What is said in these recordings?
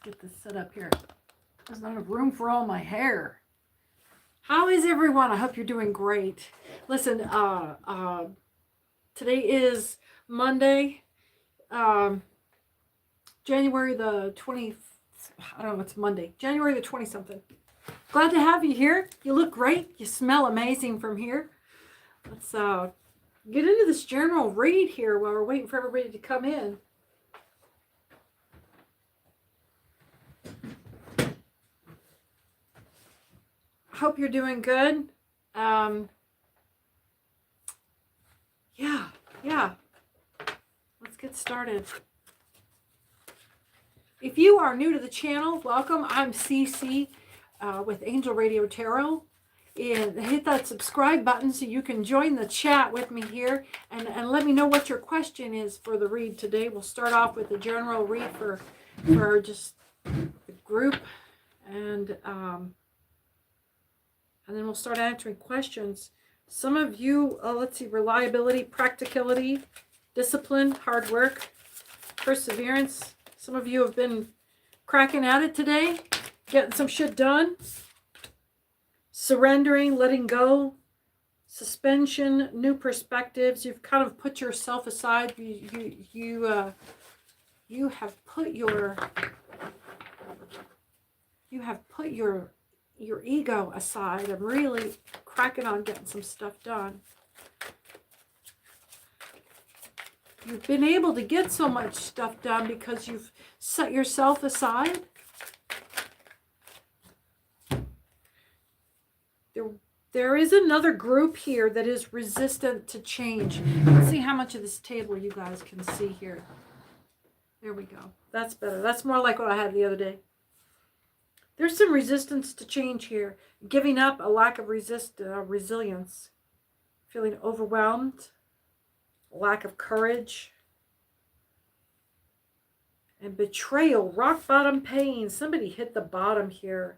get this set up here. There's not enough room for all my hair. How is everyone? I hope you're doing great. Listen, today is Monday, January the 20th. I don't know, it's Monday. January the 20-something. Glad to have you here. You look great. You smell amazing from here. Let's get into this general read here while we're waiting for everybody to come in. Hope you're doing good. Yeah. Let's get started. If you are new to the channel, welcome. I'm CC with Angel Radio Tarot. And hit that subscribe button so you can join the chat with me here and let me know what your question is for the read today. We'll start off with the general read for just the group, and then we'll start answering questions. Some of you, let's see, reliability, practicality, discipline, hard work, perseverance. Some of you have been cracking at it today, getting some shit done. Surrendering, letting go, suspension, new perspectives. You've kind of put yourself aside. You have put your ego aside and really cracking on getting some stuff done. You've been able to get so much stuff done because you've set yourself aside. There is another group here that is resistant to change. Let's see how much of this table you guys can see here. There we go. That's better. That's more like what I had the other day. There's some resistance to change here. Giving up, a lack of resilience. Feeling overwhelmed. Lack of courage. And betrayal, rock bottom pain. Somebody hit the bottom here.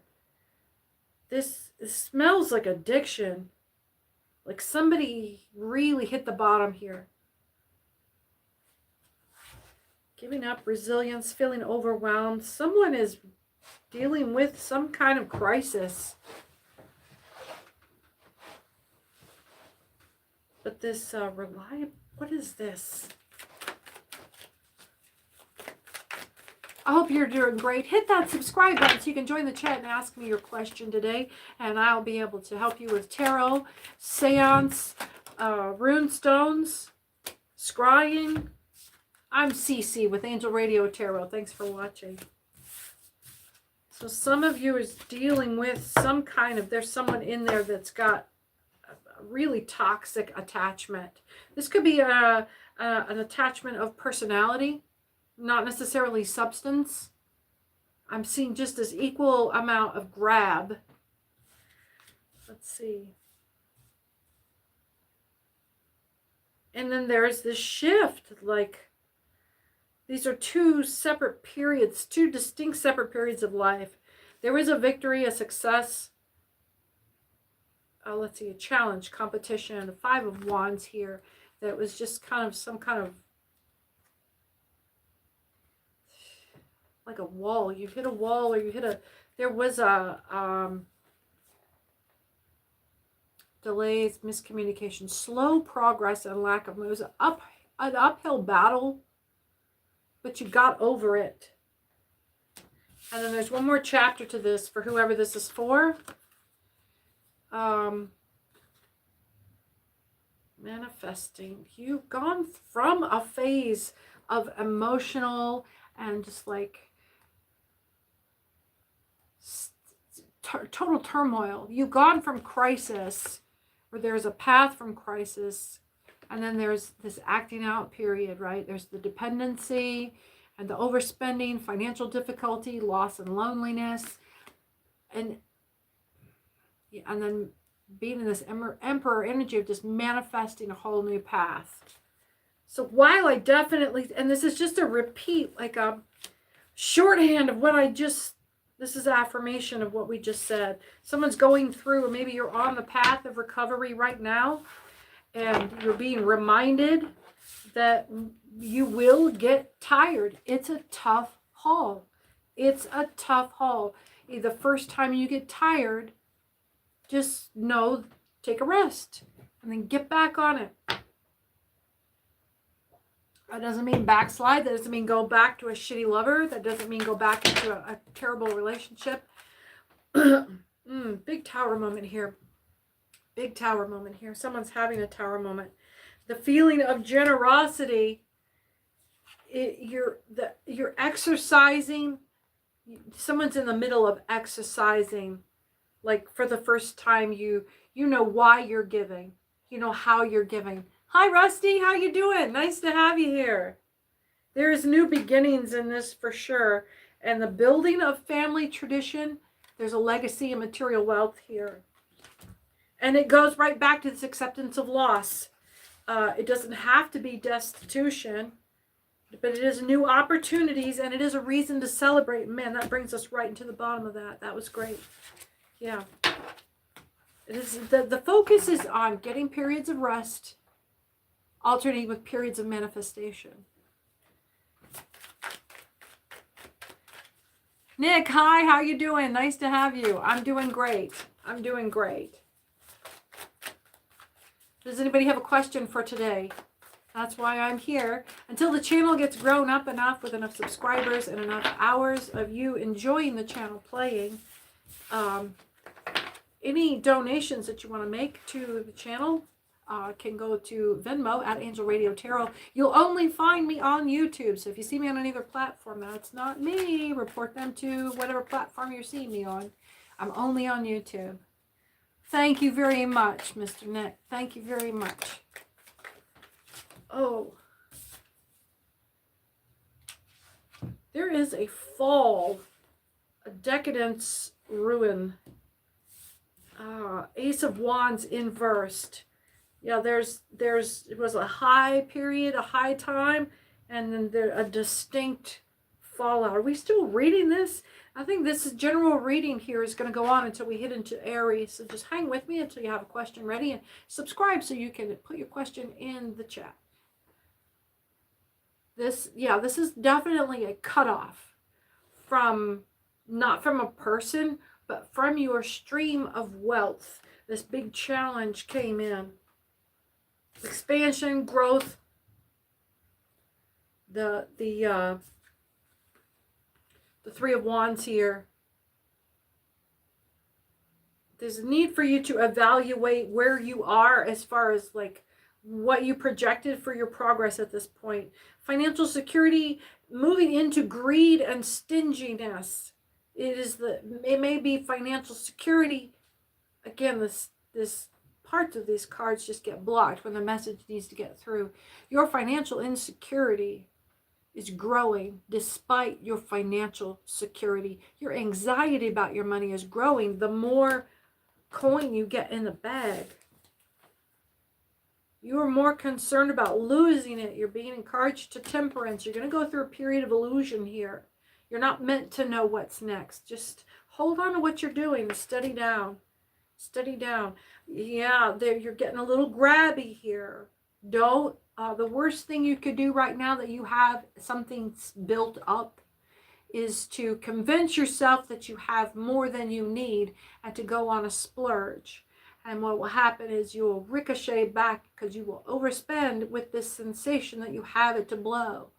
This smells like addiction. Like somebody really hit the bottom here. Giving up, resilience, feeling overwhelmed. Someone is dealing with some kind of crisis. But this what is this? I hope you're doing great. Hit that subscribe button so you can join the chat and ask me your question today. And I'll be able to help you with tarot, seance, rune stones, scrying. I'm CC with Angel Radio Tarot. Thanks for watching. So some of you is dealing with some kind of, there's someone in there that's got a really toxic attachment. This could be an attachment of personality. Not necessarily substance. I'm seeing just this equal amount of grab. Let's see. And then there's this shift. Like, these are two separate periods, two distinct separate periods of life. There is a victory, a success. Let's see, a challenge, competition, a 5 of Wands here. That was just kind of some kind of like a wall. You hit a wall, or you hit a, there was a delays, miscommunication, slow progress, and lack of moves. An uphill battle, but you got over it. And then there's one more chapter to this for whoever this is for. Manifesting. You've gone from a phase of emotional and just like total turmoil. You've gone from crisis, or there's a path from crisis, and then there's this acting out period, right? There's the dependency and the overspending, financial difficulty, loss and loneliness, and then being in this emperor energy of just manifesting a whole new path. So while I definitely, and this is just a repeat, like a shorthand of what I just, this is affirmation of what we just said. Someone's going through, or maybe you're on the path of recovery right now, and you're being reminded that you will get tired. It's a tough haul. It's a tough haul. The first time you get tired, just know, take a rest and then get back on it. That doesn't mean backslide. That doesn't mean go back to a shitty lover. That doesn't mean go back into a terrible relationship. Big tower moment here. Big tower moment here. Someone's having a tower moment. The feeling of generosity. You're exercising. Someone's in the middle of exercising. Like for the first time, you know why you're giving. You know how you're giving. Hi, Rusty. How you doing? Nice to have you here. There's new beginnings in this for sure. And the building of family tradition, there's a legacy and material wealth here. And it goes right back to this acceptance of loss. It doesn't have to be destitution, but it is new opportunities, and it is a reason to celebrate. Man, that brings us right into the bottom of that. That was great. Yeah. It is, the focus is on getting periods of rest, alternating with periods of manifestation. Nick, hi, how you doing? Nice to have you. I'm doing great. I'm doing great. Does anybody have a question for today? That's why I'm here. Until the channel gets grown up enough with enough subscribers and enough hours of you enjoying the channel playing. Any donations that you want to make to the channel can go to Venmo at Angel Radio Tarot. You'll only find me on YouTube. So if you see me on any other platform, that's not me. Report them to whatever platform you're seeing me on. I'm only on YouTube. Thank you very much, Mr. Nick. Thank you very much. Oh. There is a fall, a decadence ruin. Ace of Wands inversed. Yeah, it was a high period, a high time, and then there a distinct fallout. Are we still reading this? I think this general reading here is going to go on until we hit into Aries. So just hang with me until you have a question ready, and subscribe so you can put your question in the chat. This is definitely a cutoff from, not from a person, but from your stream of wealth. This big challenge came in. Expansion, growth, the Three of Wands here. There's a need for you to evaluate where you are as far as like what you projected for your progress at this point. Financial security, moving into greed and stinginess. It may be financial security. Again, this parts of these cards just get blocked when the message needs to get through. Your financial insecurity is growing despite your financial security. Your anxiety about your money is growing the more coin you get in the bag. You are more concerned about losing it. You're being encouraged to temperance. You're going to go through a period of illusion here. You're not meant to know what's next. Just hold on to what you're doing and steady down. Steady down. Yeah, you're getting a little grabby here. Don't. The worst thing you could do right now that you have something built up is to convince yourself that you have more than you need and to go on a splurge. And what will happen is you will ricochet back because you will overspend with this sensation that you have it to blow.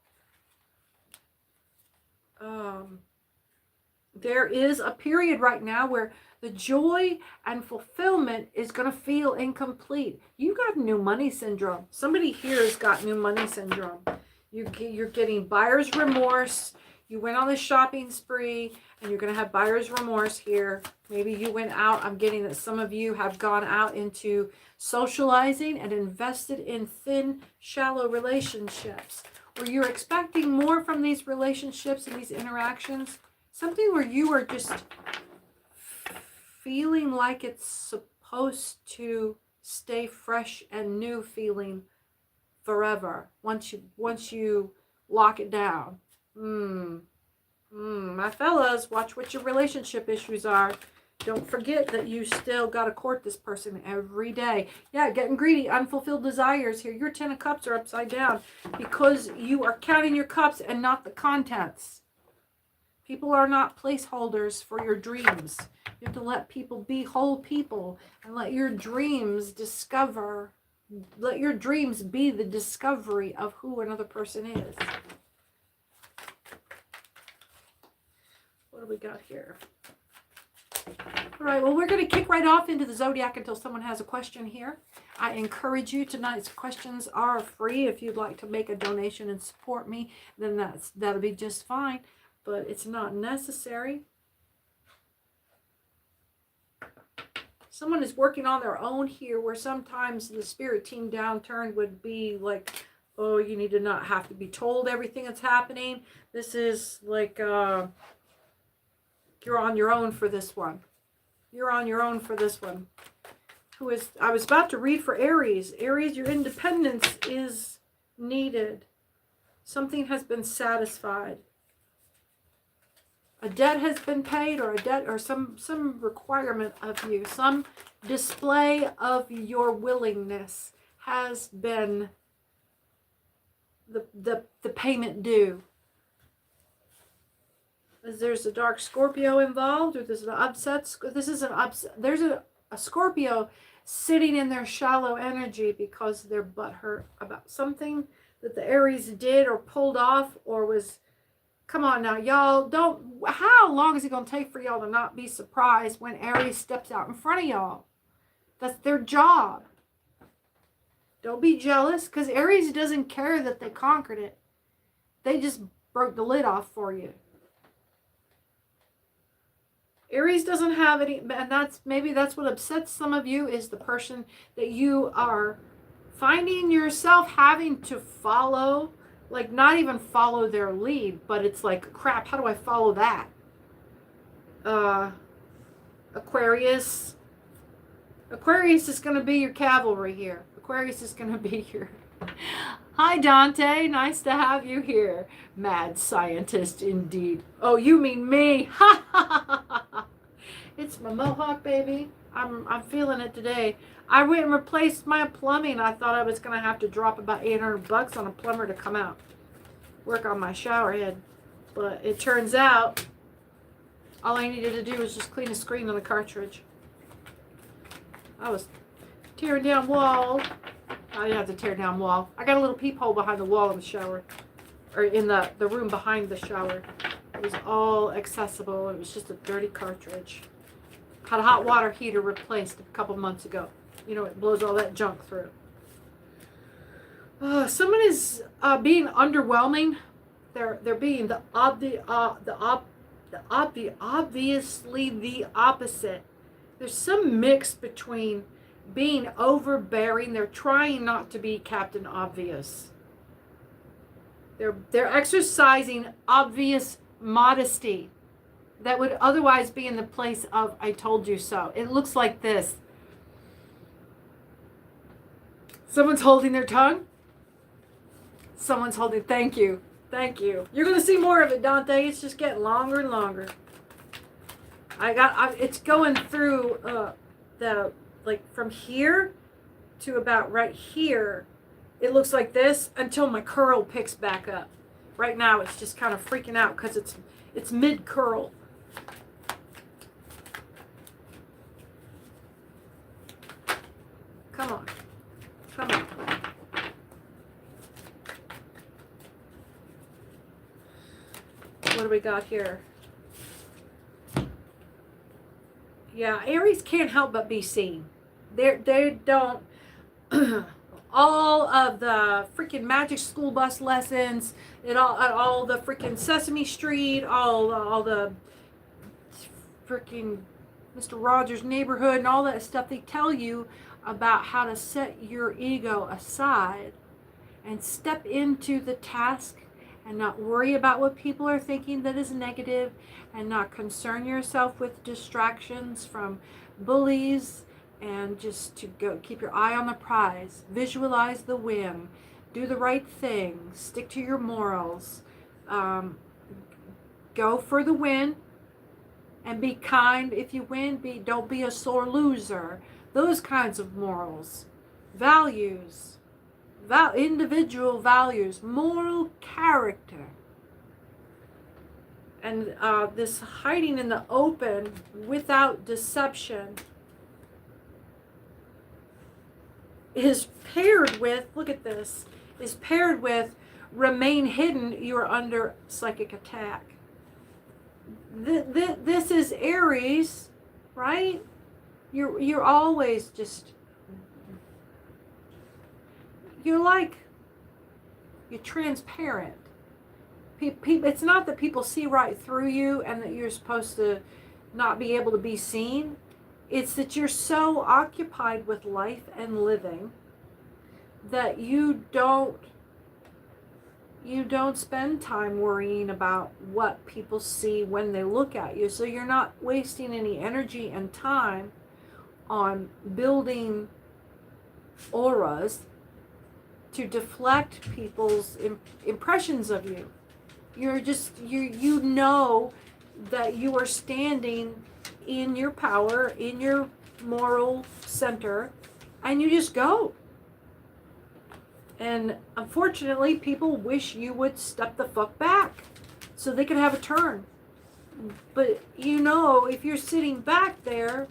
There is a period right now where the joy and fulfillment is going to feel incomplete. You got new money syndrome. Somebody here has got new money syndrome. You're getting buyer's remorse. You went on the shopping spree and you're going to have buyer's remorse here. Maybe you went out. I'm getting that some of you have gone out into socializing and invested in thin, shallow relationships where you're expecting more from these relationships and these interactions. Something where you are just feeling like it's supposed to stay fresh and new feeling forever once you lock it down. My fellas, watch what your relationship issues are. Don't forget that you still got to court this person every day. Yeah, getting greedy, unfulfilled desires here. Your 10 of Cups are upside down because you are counting your cups and not the contents. People are not placeholders for your dreams. You have to let people be whole people and let your dreams let your dreams be the discovery of who another person is. What do we got here? All right, well, we're going to kick right off into the zodiac until someone has a question here. I encourage you, tonight's questions are free. If you'd like to make a donation and support me, then that'll be just fine, but it's not necessary. Someone is working on their own here, where sometimes the spirit team downturn would be like, oh, you need to not have to be told everything that's happening. This is like, you're on your own for this one. You're on your own for this one. I was about to read for Aries. Aries, your independence is needed. Something has been satisfied. A debt has been paid, or a debt, or some requirement of you, some display of your willingness has been the payment due. There's a dark Scorpio involved, or there's an upset. This is an upset. There's a Scorpio sitting in their shallow energy because they're butthurt about something that the Aries did or pulled off or was. Come on now, y'all. How long is it going to take for y'all to not be surprised when Aries steps out in front of y'all? That's their job. Don't be jealous, because Aries doesn't care that they conquered it. They just broke the lid off for you. Aries doesn't have any, and maybe that's what upsets some of you, is the person that you are finding yourself having to follow. Like, not even follow their lead, but it's like, crap, how do I follow that? Aquarius. Aquarius is going to be your cavalry here. Aquarius is going to be your... Hi, Dante. Nice to have you here. Mad scientist, indeed. Oh, you mean me. Ha ha ha ha. It's my mohawk, baby. I'm feeling it today. I went and replaced my plumbing. I thought I was going to have to drop about $800 on a plumber to come out, work on my shower head. But it turns out all I needed to do was just clean the screen on the cartridge. I was tearing down walls. I didn't have to tear down wall. I got a little peephole behind the wall in the shower, or in the room behind the shower. It was all accessible. It was just a dirty cartridge. Had a hot water heater replaced a couple months ago. You know, it blows all that junk through. Someone is being underwhelming. They're being obviously the opposite. There's some mix between being overbearing. They're trying not to be Captain Obvious. They're exercising obvious modesty that would otherwise be in the place of I told you so. It looks like this. Someone's holding their tongue. Someone's holding, thank you. Thank you. You're going to see more of it, Dante. It's just getting longer and longer. It's going through from here to about right here. It looks like this until my curl picks back up. Right now it's just kind of freaking out because it's mid curl. Come on. Come on. What do we got here? Yeah, Aries can't help but be seen. They don't... all of the freaking magic school bus lessons, all the freaking Sesame Street, all the freaking Mr. Rogers' Neighborhood and all that stuff, they tell you about how to set your ego aside and step into the task and not worry about what people are thinking that is negative, and not concern yourself with distractions from bullies, and just to go keep your eye on the prize, visualize the win, do the right thing, stick to your morals, go for the win, and be kind. If you win, don't be a sore loser. Those kinds of morals, values, individual values, moral character. And this hiding in the open without deception is paired with, look at this, is paired with remain hidden, you're under psychic attack. This is Aries, right? You're always just, you're transparent. It's not that people see right through you and that you're supposed to not be able to be seen. It's that you're so occupied with life and living that you don't spend time worrying about what people see when they look at you. So you're not wasting any energy and time on building auras to deflect people's impressions of you. You're just, you know that you are standing in your power, in your moral center, and you just go. And unfortunately, people wish you would step the fuck back so they could have a turn. But you know, if you're sitting back there,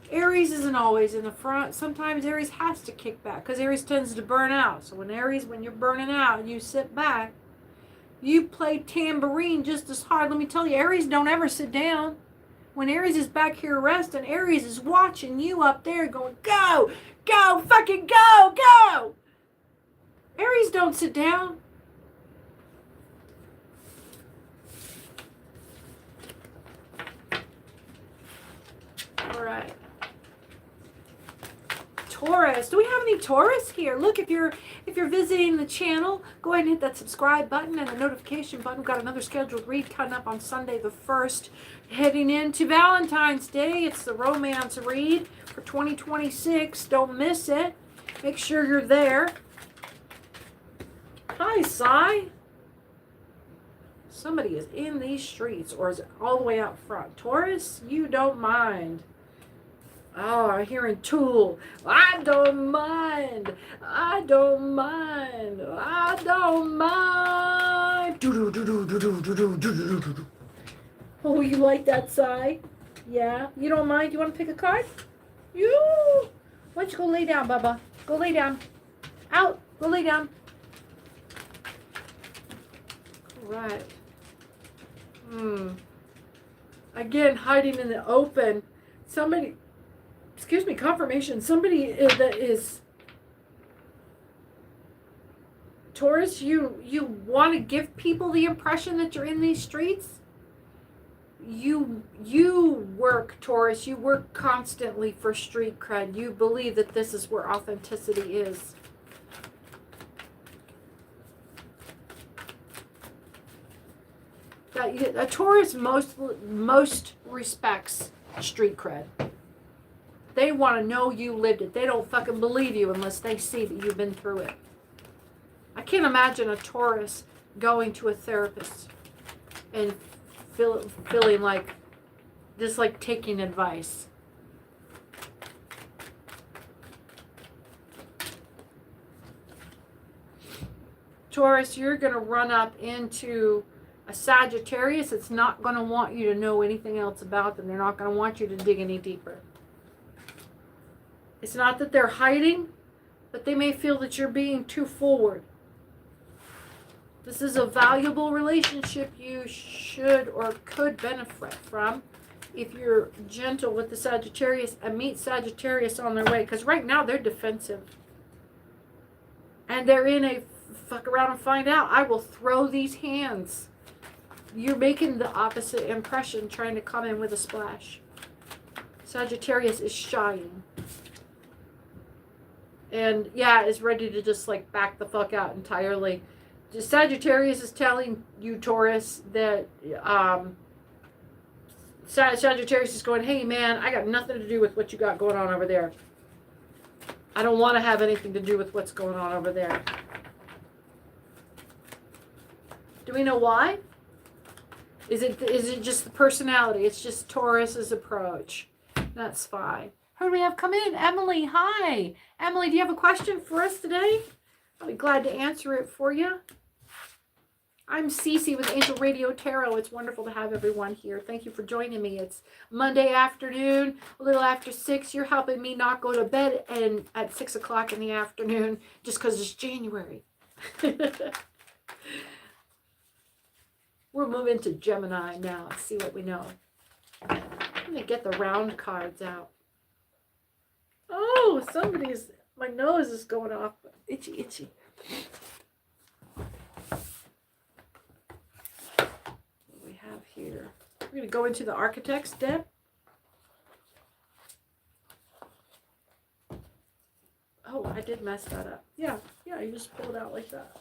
Aries isn't always in the front. Sometimes Aries has to kick back because Aries tends to burn out. So when you're burning out and you sit back, you play tambourine just as hard. Let me tell you, Aries don't ever sit down. When Aries is back here resting, Aries is watching you up there going, go, go, fucking go, go. Aries don't sit down. All right. Taurus. Do we have any Taurus here? Look, if you're visiting the channel, go ahead and hit that subscribe button and the notification button. We've got another scheduled read coming up on Sunday the 1st. Heading into Valentine's Day. It's the romance read for 2026. Don't miss it. Make sure you're there. Hi, Sai. Somebody is in these streets, or is it all the way out front? Taurus, you don't mind. Oh, I'm hearing Tool. I don't mind. I don't mind. I don't mind. Oh, you like that, Sai? Yeah? You don't mind? You want to pick a card? You. Why don't you go lay down, Bubba? Go lay down. Out. Go lay down. Right. Again, hiding in the open. Somebody, excuse me, confirmation. Somebody that is Taurus, you want to give people the impression that you're in these streets. You work, Taurus. You work constantly for street cred. You believe that this is where authenticity is. A Taurus most respects street cred. They want to know you lived it. They don't fucking believe you unless they see that you've been through it. I can't imagine a Taurus going to a therapist and feeling like just like taking advice. Taurus, you're going to run up into a Sagittarius that's not going to want you to know anything else about them. They're not going to want you to dig any deeper. It's not that they're hiding, but they may feel that you're being too forward. This is a valuable relationship you should or could benefit from if you're gentle with the Sagittarius and meet Sagittarius on their way. Because right now they're defensive. And they're in a fuck around and find out. I will throw these hands. You're making the opposite impression, trying to come in with a splash. Sagittarius is shying. And yeah, is ready to just like back the fuck out entirely. Sagittarius is telling you, Taurus, that Sagittarius is going, hey man, I got nothing to do with what you got going on over there. I don't want to have anything to do with what's going on over there. Do we know why? Is it just the personality? It's just Taurus's approach. That's fine. Who do we have come in? Emily, hi. Emily, do you have a question for us today? I'll be glad to answer it for you. I'm Cece with Angel Radio Tarot. It's wonderful to have everyone here. Thank you for joining me. It's Monday afternoon, a little after 6. You're helping me not go to bed and at 6 o'clock in the afternoon just because it's January. We're moving to Gemini now. Let's see what we know. I'm going to get the round cards out. Oh, my nose is going off. Itchy, itchy. Here. We're going to go into the Architect's deck. Oh, I did mess that up. Yeah, you just pull it out like that.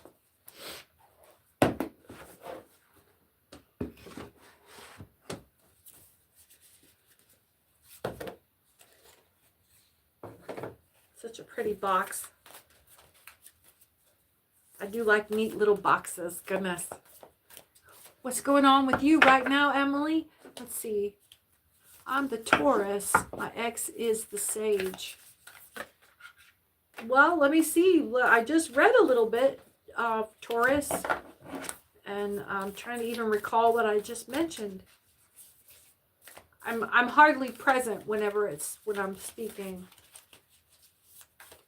Such a pretty box. I do like neat little boxes. Goodness. What's going on with you right now, Emily? Let's see. I'm the Taurus. My ex is the Sage. Well, let me see. I just read a little bit of Taurus. And I'm trying to even recall what I just mentioned. I'm hardly present when I'm speaking.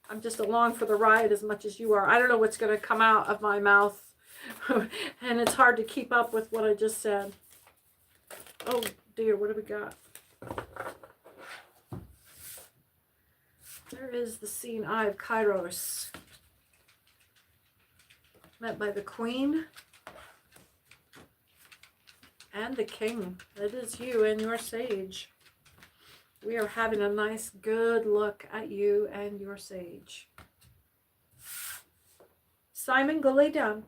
I'm just along for the ride as much as you are. I don't know what's going to come out of my mouth. And it's hard to keep up with what I just said. Oh dear, what do we got? There is the seeing eye of Kairos. Met by the Queen. And the King. It is you and your Sage. We are having a nice, good look at you and your Sage. Simon, go lay down.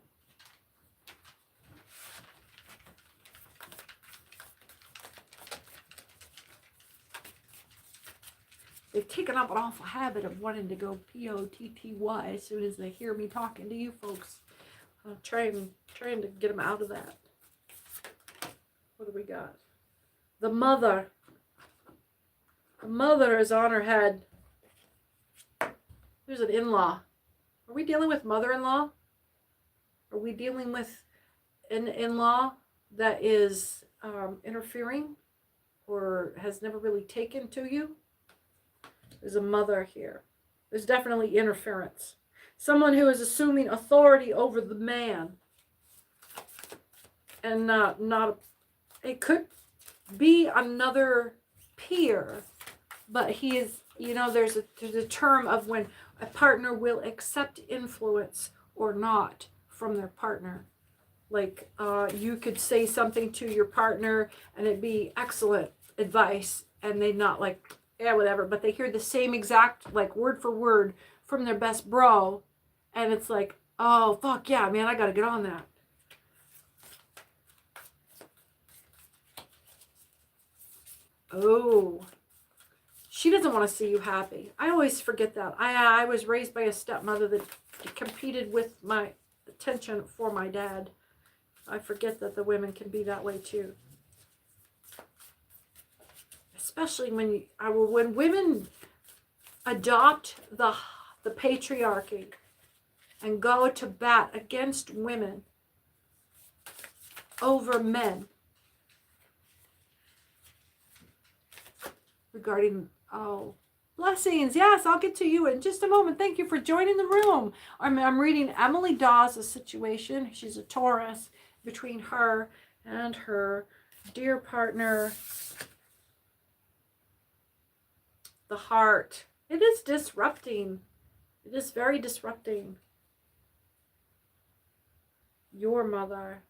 They've taken up an awful habit of wanting to go P-O-T-T-Y as soon as they hear me talking to you folks. I'm trying to get them out of that. What do we got? The Mother. The Mother is on her head. There's an in-law. Are we dealing with mother-in-law? Are we dealing with an in-law that is interfering or has never really taken to you? There's a mother here. There's definitely interference. Someone who is assuming authority over the man. And not it could be another peer, but he is, there's a term of when a partner will accept influence or not from their partner. Like you could say something to your partner and it'd be excellent advice and they'd not like, yeah, whatever, but they hear the same exact, like, word for word from their best bro, and it's like, oh, fuck yeah, man, I gotta get on that. Oh, she doesn't want to see you happy. I always forget that. I was raised by a stepmother that competed with my attention for my dad. I forget that the women can be that way, too. Especially when women adopt the patriarchy and go to bat against women over men regarding, blessings. Yes, I'll get to you in just a moment. Thank you for joining the room. I'm reading Emily Dawes' situation. She's a Taurus, between her and her dear partner. The heart. It is disrupting. It is very disrupting. Your mother.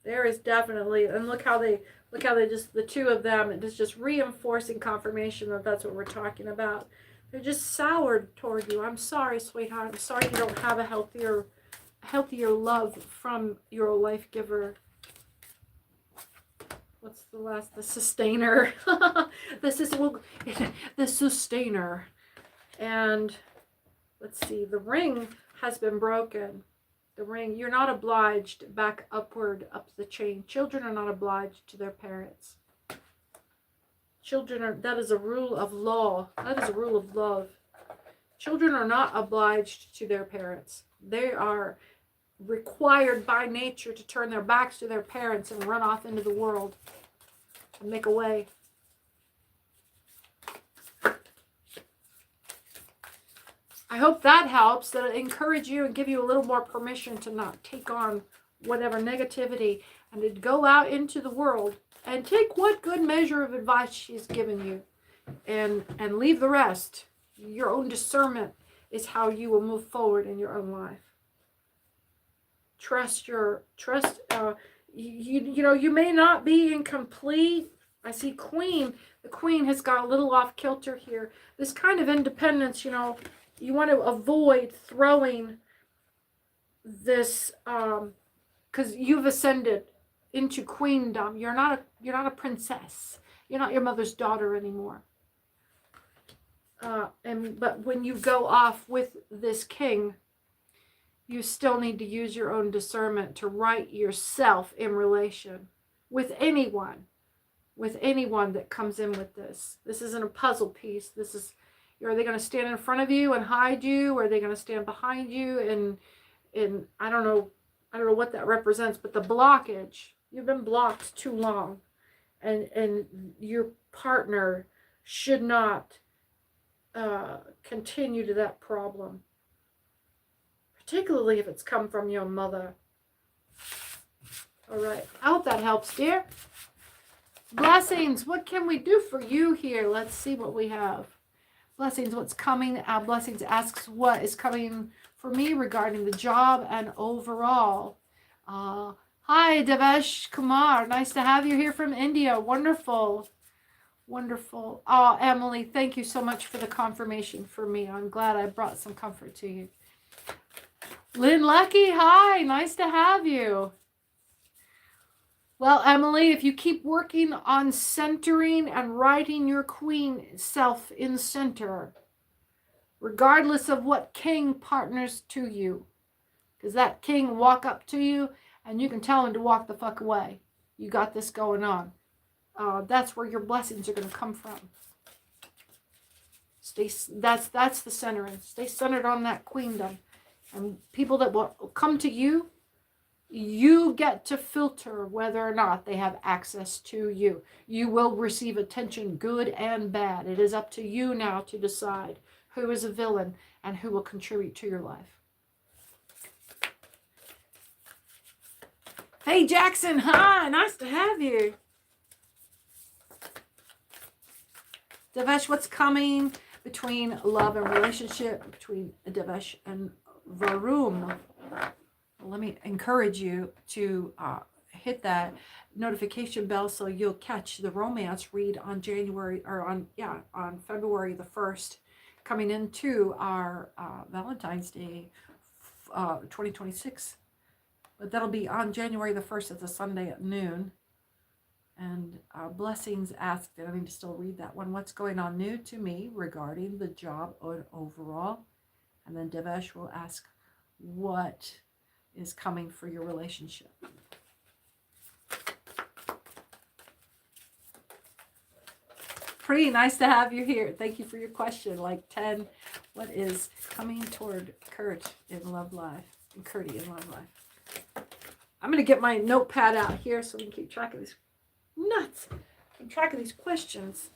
There is definitely, and look how they just, the two of them, it is just reinforcing confirmation that that's what we're talking about. They're just soured toward you. I'm sorry, sweetheart. I'm sorry you don't have a healthier love from your life giver. What's the last? The sustainer. The sustainer. And let's see, the ring has been broken. The ring, you're not obliged back upward up the chain. Children are not obliged to their parents. Children are, that is a rule of law. That is a rule of love. Children are not obliged to their parents. They are required by nature to turn their backs to their parents and run off into the world and make a way. I hope that helps, that it encourage you and give you a little more permission to not take on whatever negativity and to go out into the world and take what good measure of advice she's given you and leave the rest. Your own discernment is how you will move forward in your own life. You may not be in complete. I see Queen. The Queen has got a little off kilter here. This kind of independence, you want to avoid throwing this, because you've ascended into queendom. You're not a princess. You're not your mother's daughter anymore. But when you go off with this king, you still need to use your own discernment to right yourself in relation with anyone that comes in with this. This isn't a puzzle piece. This is, are they going to stand in front of you and hide you? Or are they going to stand behind you? And I don't know what that represents, but the blockage, you've been blocked too long. And your partner should not continue to that problem. Particularly if it's come from your mother. All right. I hope that helps, dear. Blessings. What can we do for you here? Let's see what we have. Blessings. What's coming? Blessings asks what is coming for me regarding the job and overall. Hi, Devesh Kumar. Nice to have you here from India. Wonderful. Wonderful. Oh, Emily, thank you so much for the confirmation for me. I'm glad I brought some comfort to you. Lynn Lucky, hi, nice to have you. Well, Emily, if you keep working on centering and writing your queen self in center, regardless of what king partners to you, because that king will walk up to you and you can tell him to walk the fuck away. You got this going on. That's where your blessings are going to come from. That's the centering. Stay centered on that queendom. And people that will come to you, you get to filter whether or not they have access to you. You will receive attention, good and bad. It is up to you now to decide who is a villain and who will contribute to your life. Hey, Jackson, hi, nice to have you. Devesh, what's coming between love and relationship between Devesh and Varun? Let me encourage you to hit that notification bell so you'll catch the romance read on on February the 1st, coming into our Valentine's Day 2026. But that'll be on January the 1st. It's a Sunday at noon. And Blessings asked, and I need to still read that one, what's going on new to me regarding the job overall? And then Devesh will ask, what is coming for your relationship? Pretty nice to have you here. Thank you for your question. Like 10, what is coming toward Kurt in love life? And Kurtie in love life. I'm going to get my notepad out here so we can keep track of these nuts. Keep track of these questions.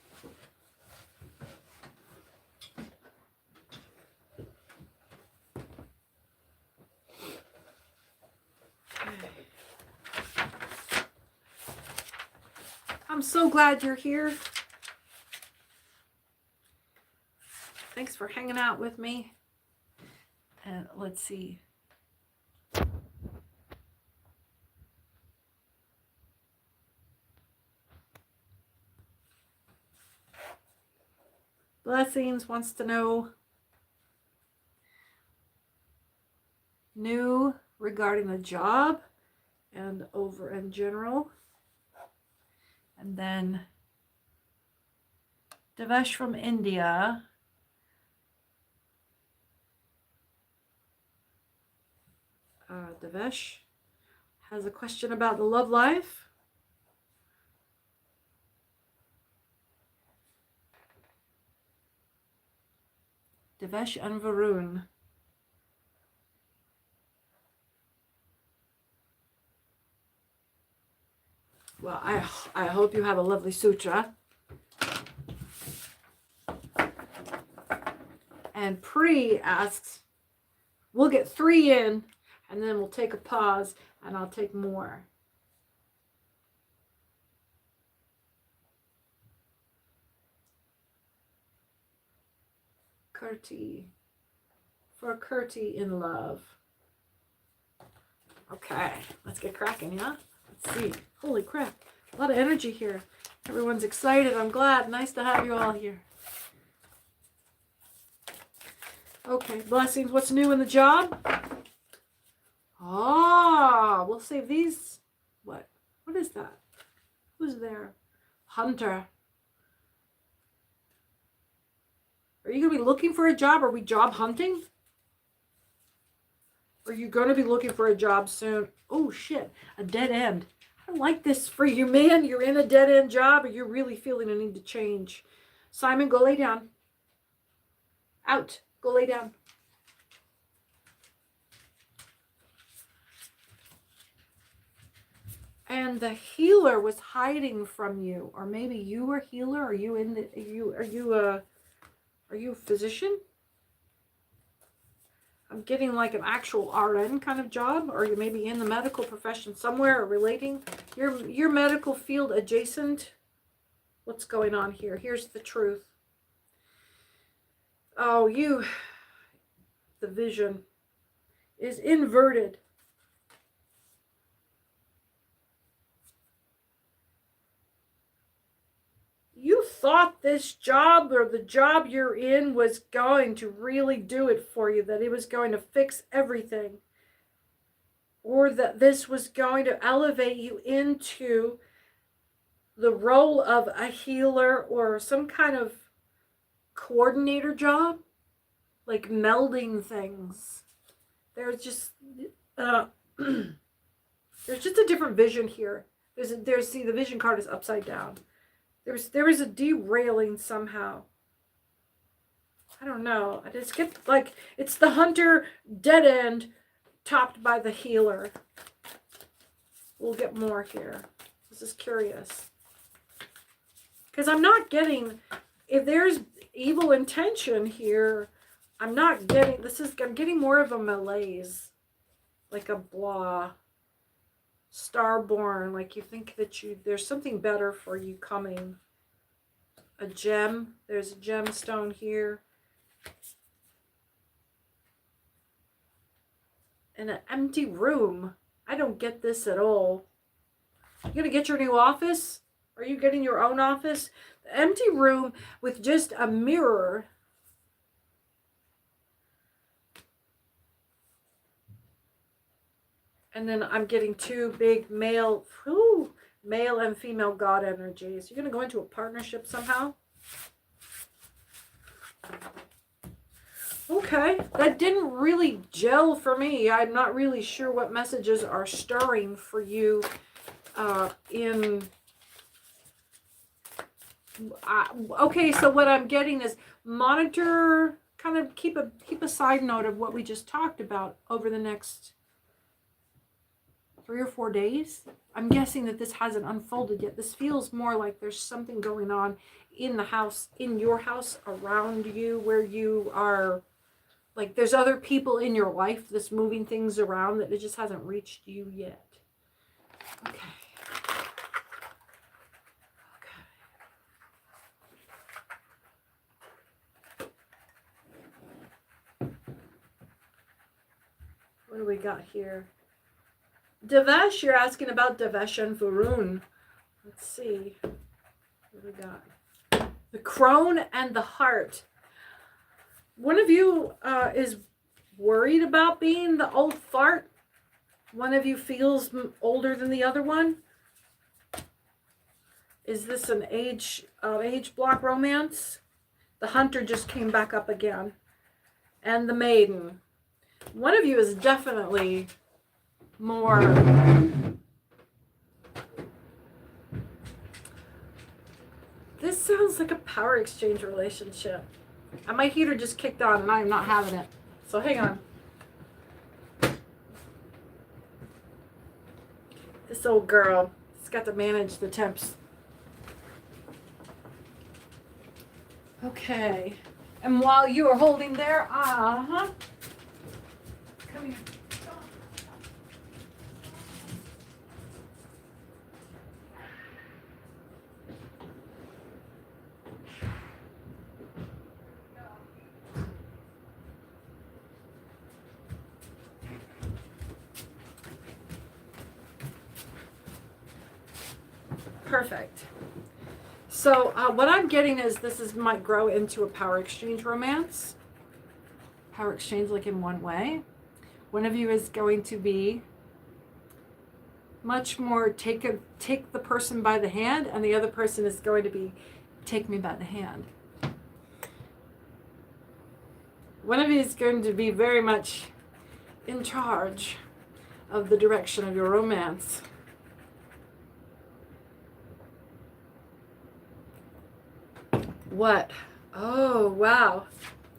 I'm so glad you're here. Thanks for hanging out with me. And let's see. Blessings wants to know new regarding the job and over in general. And then Devesh from India. Devesh has a question about the love life. Devesh and Varun. Well, I hope you have a lovely sutra. And Pri asks, we'll get 3 in, and then we'll take a pause, and I'll take more. Kurti. For Kurti in love. Okay, let's get cracking, yeah? Let's see. Holy crap. A lot of energy here. Everyone's excited. I'm glad. Nice to have you all here. Okay, blessings. What's new in the job? Ah, we'll save these. What? What is that? Who's there? Hunter. Are you going to be looking for a job? Are we job hunting? Are you going to be looking for a job soon? Oh, shit. A dead end. I don't like this for you, man. You're in a dead end job, or you're really feeling a need to change. Simon, go lay down. Out. Go lay down. And the healer was hiding from you, or maybe you were healer. Are you in the? Are you a physician? I'm getting like an actual RN kind of job, or you maybe in the medical profession somewhere, or relating. Your medical field adjacent. What's going on here? Here's the truth. Oh, the vision is inverted. You thought this job or the job you're in was going to really do it for you, that it was going to fix everything, or that this was going to elevate you into the role of a healer or some kind of coordinator job, like melding things. There's just there's just a different vision here. See, the vision card is upside down. There was a derailing somehow. I don't know. I just get like it's the hunter dead end topped by the healer. We'll get more here. This is curious. Because I'm not getting, if there's evil intention here, I'm not getting, I'm getting more of a malaise. Like a blah. Starborn, like you think that there's something better for you coming. A gem, there's a gemstone here. And an empty room. I don't get this at all. You gonna get your new office? Are you getting your own office? The empty room with just a mirror. And then I'm getting 2 big male and female god energies. You're going to go into a partnership somehow? Okay. That didn't really gel for me. I'm not really sure what messages are stirring for you okay, so what I'm getting is monitor, kind of keep a side note of what we just talked about over the next 3 or 4 days. I'm guessing that this hasn't unfolded yet. This feels more like there's something going on in the house, in your house, around you, where you are, like there's other people in your life that's moving things around, that it just hasn't reached you yet. Okay. What do we got here? Devesh, you're asking about Devesh and Varun. Let's see. What do we got? The crone and the heart. One of you is worried about being the old fart. One of you feels older than the other one. Is this an age block romance? The hunter just came back up again. And the maiden. One of you is definitely more this sounds like a power exchange relationship. And my heater just kicked on and I am not having it. So hang on. This old girl has got to manage the temps. Okay. And while you are holding there, come here. Perfect. So what I'm getting is might grow into a power exchange romance. Power exchange, like in one way. One of you is going to be much more take the person by the hand, and the other person is going to be take me by the hand. One of you is going to be very much in charge of the direction of your romance. What? Oh, wow.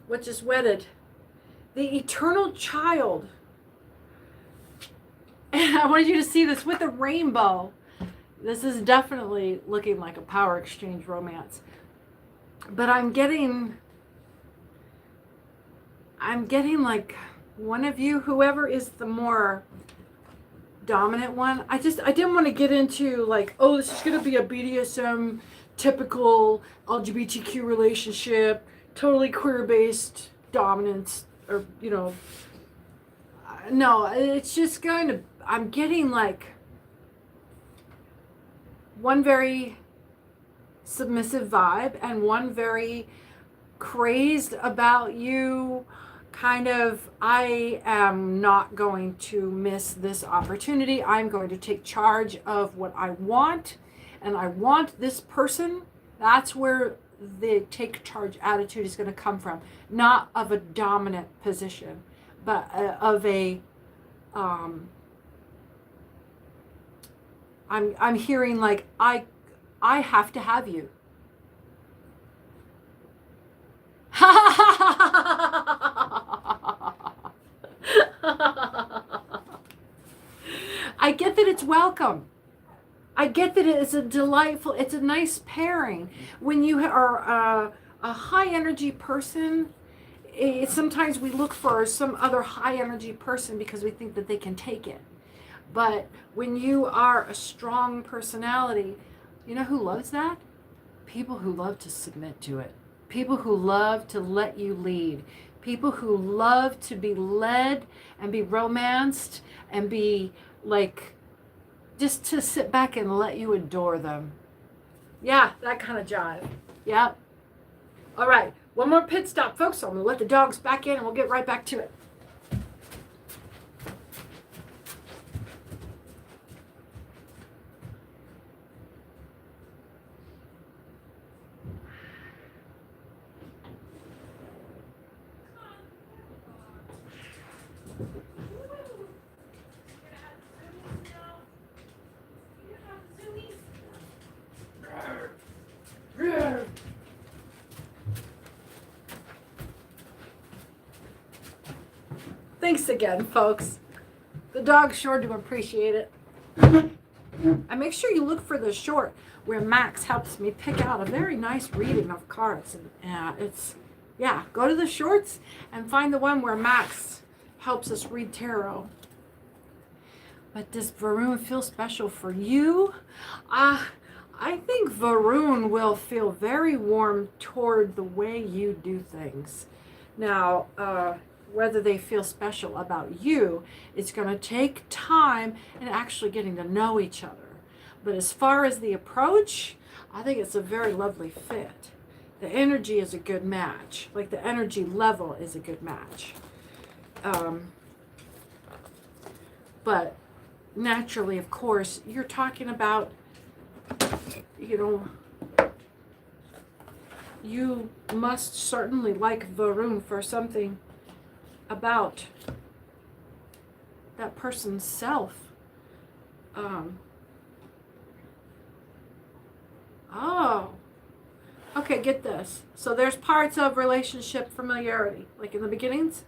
What just wedded? The eternal child. And I wanted you to see this with a rainbow. This is definitely looking like a power exchange romance. But I'm getting like one of you, whoever is the more dominant one. I didn't want to get into like, oh, this is going to be a BDSM typical LGBTQ relationship, totally queer-based dominance, or, you know, no, it's just going to, I'm getting like one very submissive vibe and one very crazed about you, kind of, I am not going to miss this opportunity. I'm going to take charge of what I want, and I want this person. That's where the take charge attitude is going to come from. Not of a dominant position, but of a, I'm hearing like, I have to have you. I get that it's welcome. I get that it's a delightful, it's a nice pairing. When you are a high energy person, sometimes we look for some other high energy person because we think that they can take it. But when you are a strong personality, you know who loves that? People who love to submit to it. People who love to let you lead. People who love to be led and be romanced and be like, just to sit back and let you adore them. Yeah, that kind of jive. Yeah. All right, one more pit stop, folks. So I'm going to let the dogs back in and we'll get right back to it. Thanks again, folks. The dogs sure do appreciate it. And make sure you look for the short where Max helps me pick out a very nice reading of cards. And go to the shorts and find the one where Max helps us read tarot. But does Varun feel special for you? I think Varun will feel very warm toward the way you do things. Now, whether they feel special about you, it's going to take time and actually getting to know each other. But as far as the approach, I think it's a very lovely fit. The energy is a good match. Like the energy level is a good match. But naturally, of course, you're talking about, you must certainly like Varun for something about that person's self. Okay, get this. So there's parts of relationship familiarity. Like in the beginnings,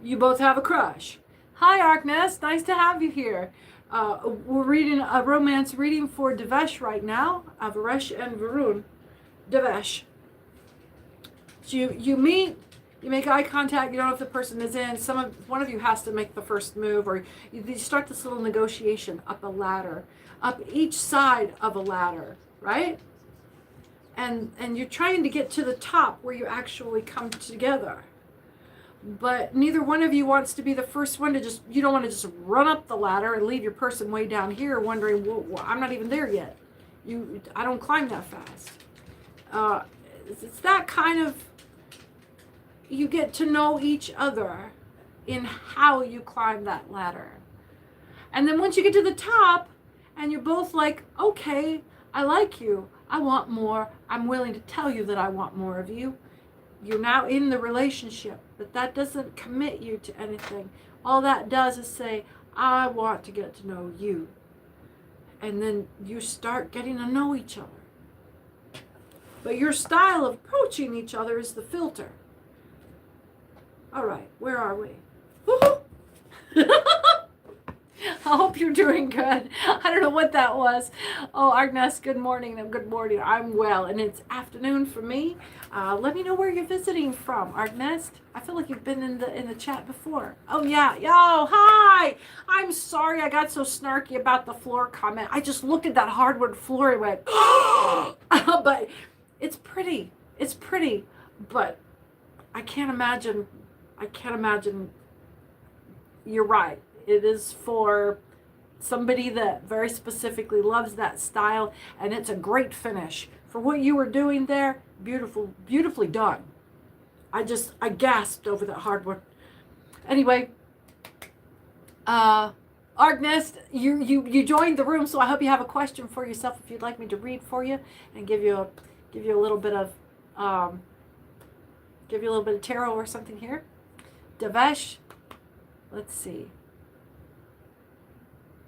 you both have a crush. Hi, Arkness. Nice to have you here. We're reading a romance reading for Devesh right now. Avaresh and Varun. Devesh. So you meet, you make eye contact, you don't know if the person is in. One of you has to make the first move, or you start this little negotiation up a ladder, up each side of a ladder, right? And you're trying to get to the top where you actually come together. But neither one of you wants to be the first one to you don't want to just run up the ladder and leave your person way down here wondering, well, I'm not even there yet. I don't climb that fast. It's that kind of, you get to know each other in how you climb that ladder. And then once you get to the top and you're both like, okay, I like you, I want more, I'm willing to tell you that I want more of you. You're now in the relationship, but that doesn't commit you to anything. All that does is say, I want to get to know you. And then you start getting to know each other. But your style of approaching each other is the filter. All right, where are we? I hope you're doing good. I don't know what that was. Oh, Agnes, good morning. Good morning. I'm well, and it's afternoon for me. Let me know where you're visiting from, Agnes. I feel like you've been in the chat before. Oh yeah. Yo, hi. I'm sorry I got so snarky about the floor comment. I just looked at that hardwood floor and went, but it's pretty. It's pretty, but I can't imagine. You're right. It is for somebody that very specifically loves that style, and it's a great finish. For what you were doing there, beautifully done. I gasped over that hardwood. Anyway, Agnes, you joined the room, so I hope you have a question for yourself if you'd like me to read for you and give you a little bit of tarot or something here. Devesh, let's see.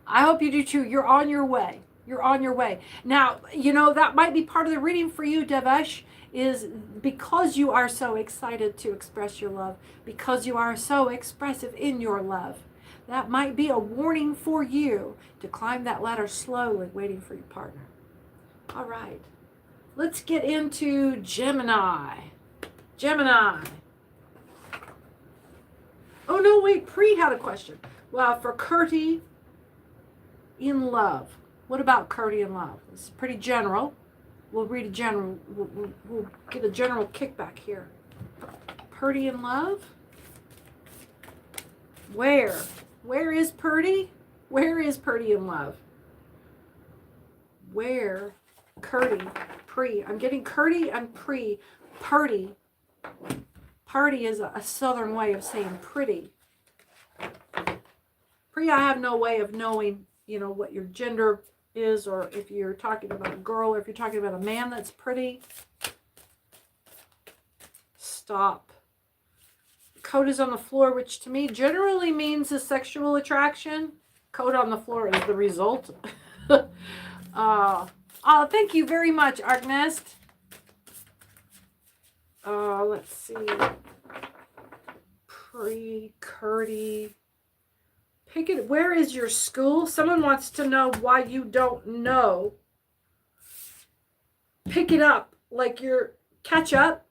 I hope you do too. You're on your way. You're on your way. Now, that might be part of the reading for you, Devesh, is because you are so excited to express your love, because you are so expressive in your love. That might be a warning for you to climb that ladder slowly, waiting for your partner. All right. Let's get into Gemini. Gemini. Oh, no, wait. Pre had a question. Well, for Curti in love. What about Curti in love? It's pretty general. We'll read a general. We'll get a general kickback here. Curti in love? Where? Where is Curti? Where is Curti in love? Where? Curti. Pre. I'm getting Curti and pre. Party. Party is a southern way of saying pretty. Pre, I have no way of knowing, what your gender is, or if you're talking about a girl, or if you're talking about a man that's pretty. Stop. Coat is on the floor, which to me generally means a sexual attraction. Coat on the floor is the result. Thank you very much, Agnes. Let's see. Curti. Pick it. Where is your school? Someone wants to know why you don't know. Pick it up. Like you're catch up.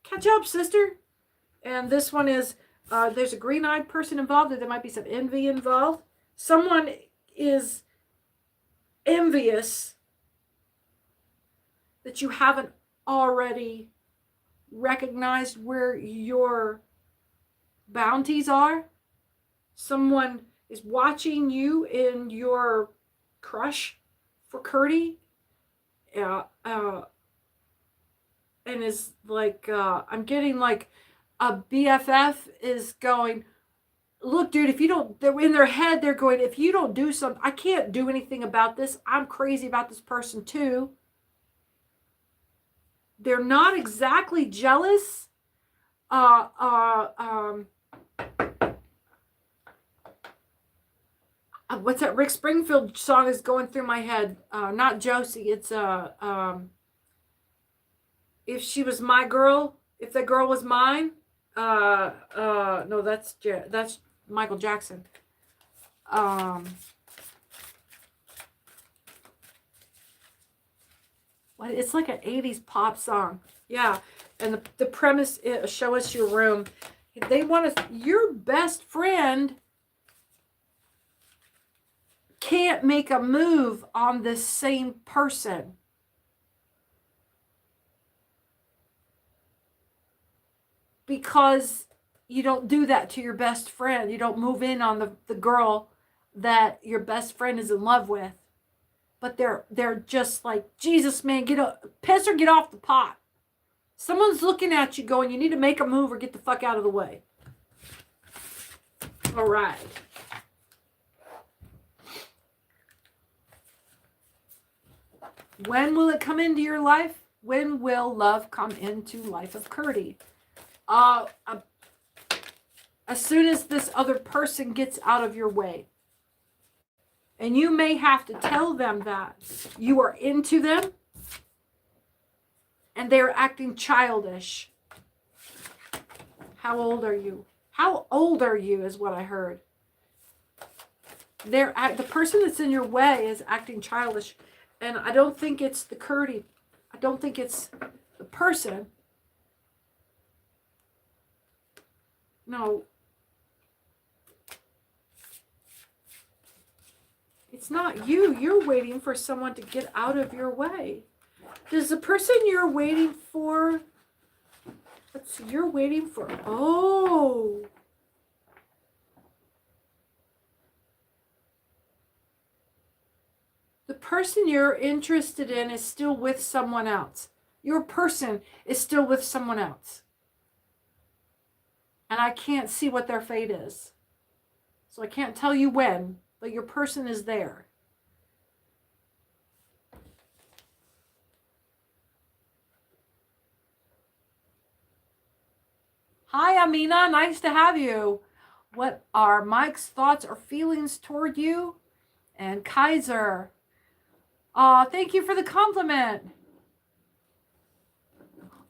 Catch up, sister. And this one is, there's a green-eyed person involved, or there might be some envy involved. Someone is envious that you haven't already recognized where your bounties are. Someone is watching you in your crush for Curti. And is like, I'm getting like a BFF is going, look, dude, if you don't, they're in their head, they're going, if you don't do something, I can't do anything about this. I'm crazy about this person too. They're not exactly jealous. What's that Rick Springfield song is going through my head? Not Josie. It's if she was my girl, if the girl was mine, no, that's Michael Jackson. What? It's like an 80s pop song. Yeah, and the premise is, show us your room. They want to, your best friend can't make a move on the same person. Because you don't do that to your best friend. You don't move in on the girl that your best friend is in love with. But they're just like, Jesus, man, piss or get off the pot. Someone's looking at you going, you need to make a move or get the fuck out of the way. All right. When will it come into your life? When will love come into life of Curdy? As soon as this other person gets out of your way. And you may have to tell them that you are into them and they're acting childish. How old are you? How old are you is what I heard. The person that's in your way is acting childish. And I don't think it's the Curdy. I don't think it's the person. No. It's not you. You're waiting for someone to get out of your way. Does the person you're waiting for... Let's see, you're waiting for... Oh. The person you're interested in is still with someone else. Your person is still with someone else. And I can't see what their fate is. So I can't tell you when, but your person is there. Hi, Amina. Nice to have you. What are Mike's thoughts or feelings toward you? And Kaiser. Thank you for the compliment.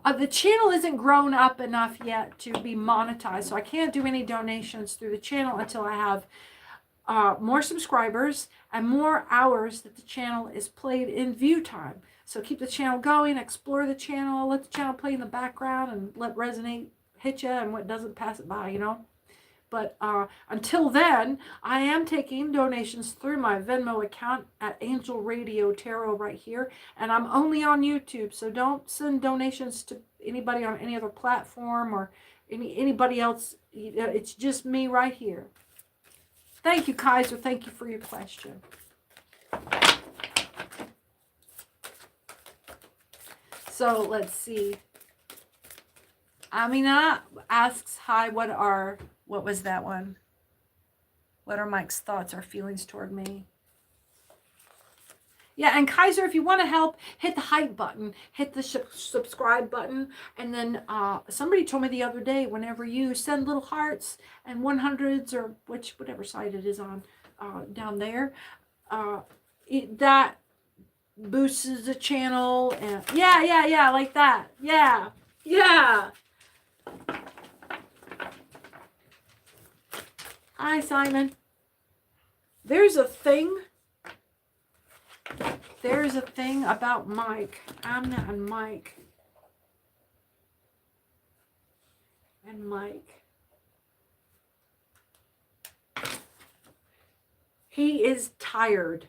The channel isn't grown up enough yet to be monetized, so I can't do any donations through the channel until I have more subscribers and more hours that the channel is played in view time. So keep the channel going, explore the channel, let the channel play in the background, and let Resonate hit you, and what doesn't, pass it by, you know. But until then, I am taking donations through my Venmo account at Angel Radio Tarot right here. And I'm only on YouTube, so don't send donations to anybody on any other platform or anybody else. It's just me right here. Thank you, Kaiser. Thank you for your question. So let's see. Amina asks, hi, what was that one? What are Mike's thoughts or feelings toward me? Yeah, and Kaiser, if you want to help, hit the hype button, hit the subscribe button, and then somebody told me the other day, whenever you send little hearts and 100s or whatever site it is on down there, that boosts the channel. And yeah, like that. Yeah. Hi, Simon. There's a thing about Mike, Amna and Mike. He is tired.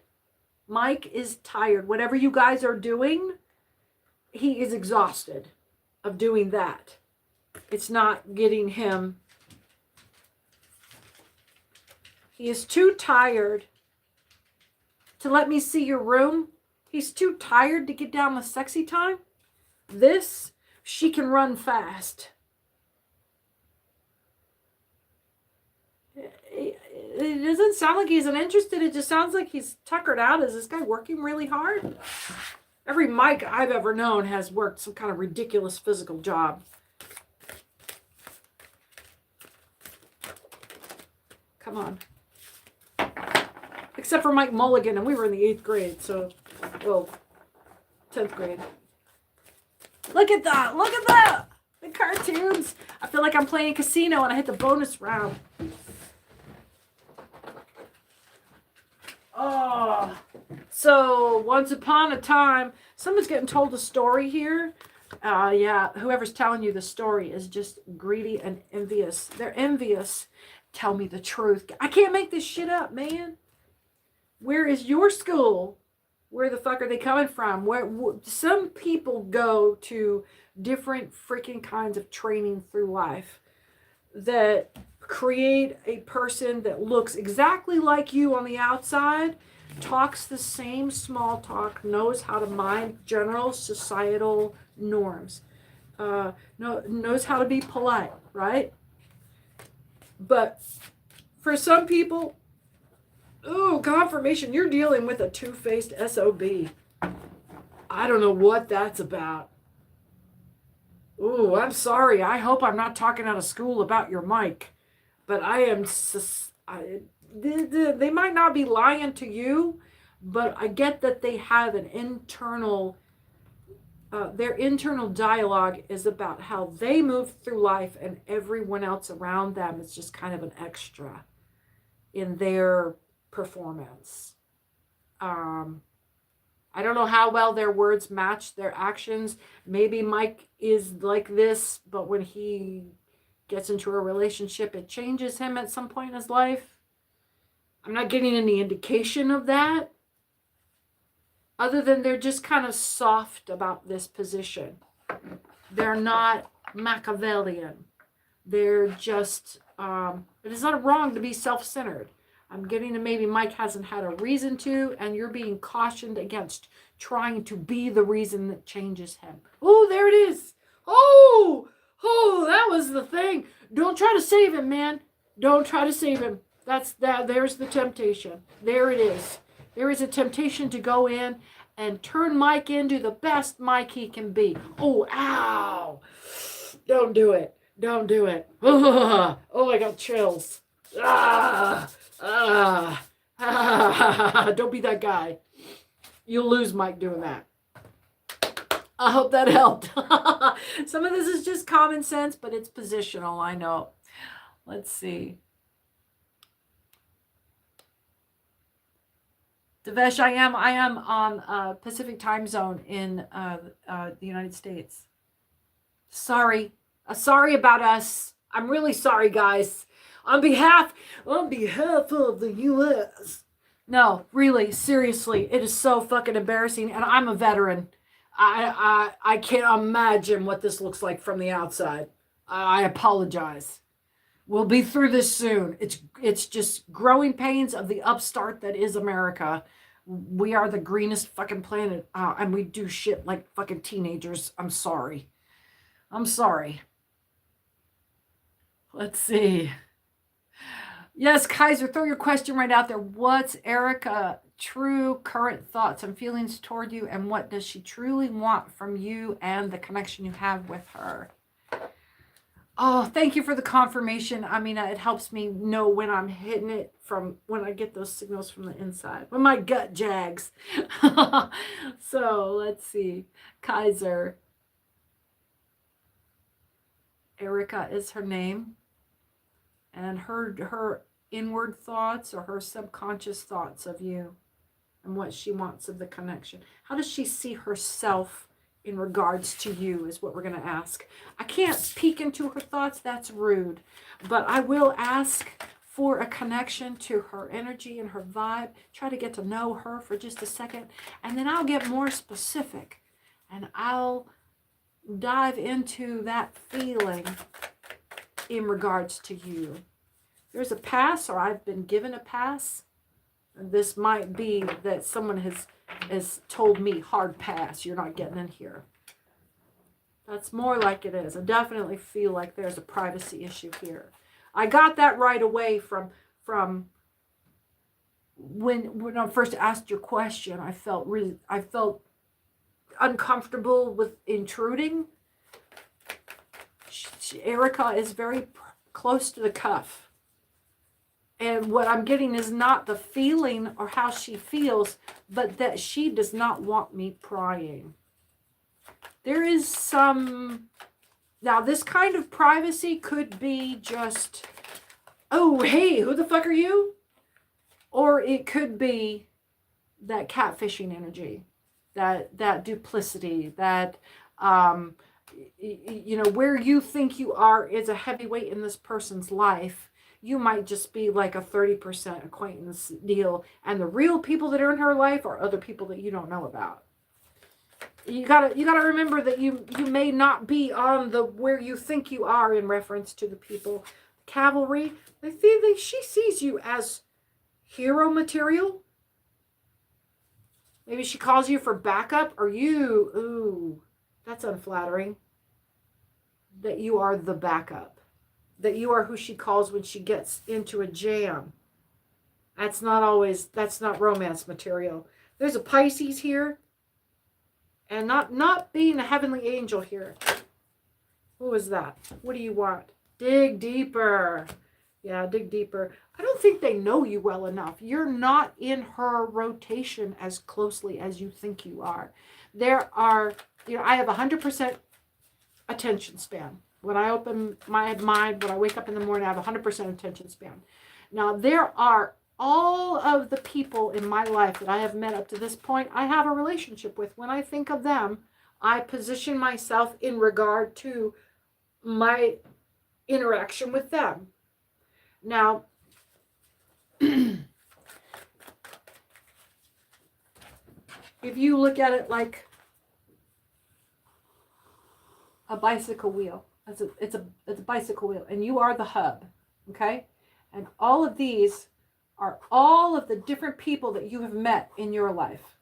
Mike is tired. Whatever you guys are doing, he is exhausted of doing that. It's not getting him. He is too tired to let me see your room. He's too tired to get down with sexy time. This, she can run fast. It doesn't sound like he's uninterested. It just sounds like he's tuckered out. Is this guy working really hard? Every Mike I've ever known has worked some kind of ridiculous physical job. Come on. Except for Mike Mulligan, and we were in the 8th grade, so, well, 10th grade. Look at that. Look at that. The cartoons. I feel like I'm playing casino and I hit the bonus round. Oh. So, once upon a time, someone's getting told a story here. Yeah, whoever's telling you the story is just greedy and envious. They're envious. Tell me the truth. I can't make this shit up, man. Where is your school? Where the fuck are they coming from? Where some people go to different freaking kinds of training through life that create a person that looks exactly like you on the outside, talks the same small talk, knows how to mind general societal norms, knows how to be polite, right? But for some people, ooh, confirmation, you're dealing with a two-faced SOB. I don't know what that's about. Ooh, I'm sorry. I hope I'm not talking out of school about your mic. But I am... they might not be lying to you, but I get that they have an internal... their internal dialogue is about how they move through life and everyone else around them is just kind of an extra in their performance. I don't know how well their words match their actions. Maybe Mike is like this, but when he gets into a relationship, it changes him at some point in his life. I'm not getting any indication of that, other than they're just kind of soft about this position. They're not Machiavellian. They're just, it is not wrong to be self-centered. I'm getting to maybe Mike hasn't had a reason to, and you're being cautioned against trying to be the reason that changes him. Oh, there it is. Oh, that was the thing. Don't try to save him, man. Don't try to save him. There's the temptation. There it is. There is a temptation to go in and turn Mike into the best Mike he can be. Oh, ow. Don't do it. Don't do it. Oh, I got chills. Don't be that guy. You'll lose Mike doing that. I hope that helped. Some of this is just common sense, but it's positional, I know. Let's see. Devesh, I am on Pacific time zone in the United States. Sorry. Sorry about us. I'm really sorry, guys. On behalf of the U.S. No, really, seriously, it is so fucking embarrassing, and I'm a veteran. I can't imagine what this looks like from the outside. I apologize. We'll be through this soon. It's just growing pains of the upstart that is America. We are the greenest fucking planet, and we do shit like fucking teenagers. I'm sorry. Let's see. Yes, Kaiser, throw your question right out there. What's Erica true current thoughts and feelings toward you, and what does she truly want from you and the connection you have with her? Oh, thank you for the confirmation. I mean, it helps me know when I'm hitting it from when I get those signals from the inside, when my gut jags. So let's see. Kaiser. Erica is her name. And her inward thoughts or her subconscious thoughts of you and what she wants of the connection. How does she see herself in regards to you is what we're going to ask. I can't peek into her thoughts. That's rude. But I will ask for a connection to her energy and her vibe. Try to get to know her for just a second. And then I'll get more specific. And I'll dive into that feeling in regards to you. There's a pass, or I've been given a pass. And this might be that someone has told me, hard pass, you're not getting in here. That's more like it is. I definitely feel like there's a privacy issue here. I got that right away from when I first asked your question. I felt uncomfortable with intruding. Erica is very close to the cuff. And what I'm getting is not the feeling or how she feels, but that she does not want me prying. There is some... Now, this kind of privacy could be just, oh, hey, who the fuck are you? Or it could be that catfishing energy, that duplicity, that, you know, where you think you are is a heavyweight in this person's life. You might just be like a 30% acquaintance deal. And the real people that are in her life are other people that you don't know about. You gotta remember that you may not be on the where you think you are in reference to the people. Cavalry, she sees you as hero material. Maybe she calls you for backup, or you, ooh, that's unflattering. That you are the backup. That you are who she calls when she gets into a jam. That's not romance material. There's a Pisces here. And not being a heavenly angel here. Who is that? What do you want? Dig deeper. Yeah, dig deeper. I don't think they know you well enough. You're not in her rotation as closely as you think you are. There are, you know, I have 100% attention span. When I open my mind, when I wake up in the morning, I have 100% attention span. Now, there are all of the people in my life that I have met up to this point, I have a relationship with. When I think of them, I position myself in regard to my interaction with them. Now, if you look at it like a bicycle wheel, it's a bicycle wheel, and you are the hub, okay? And all of these are all of the different people that you have met in your life.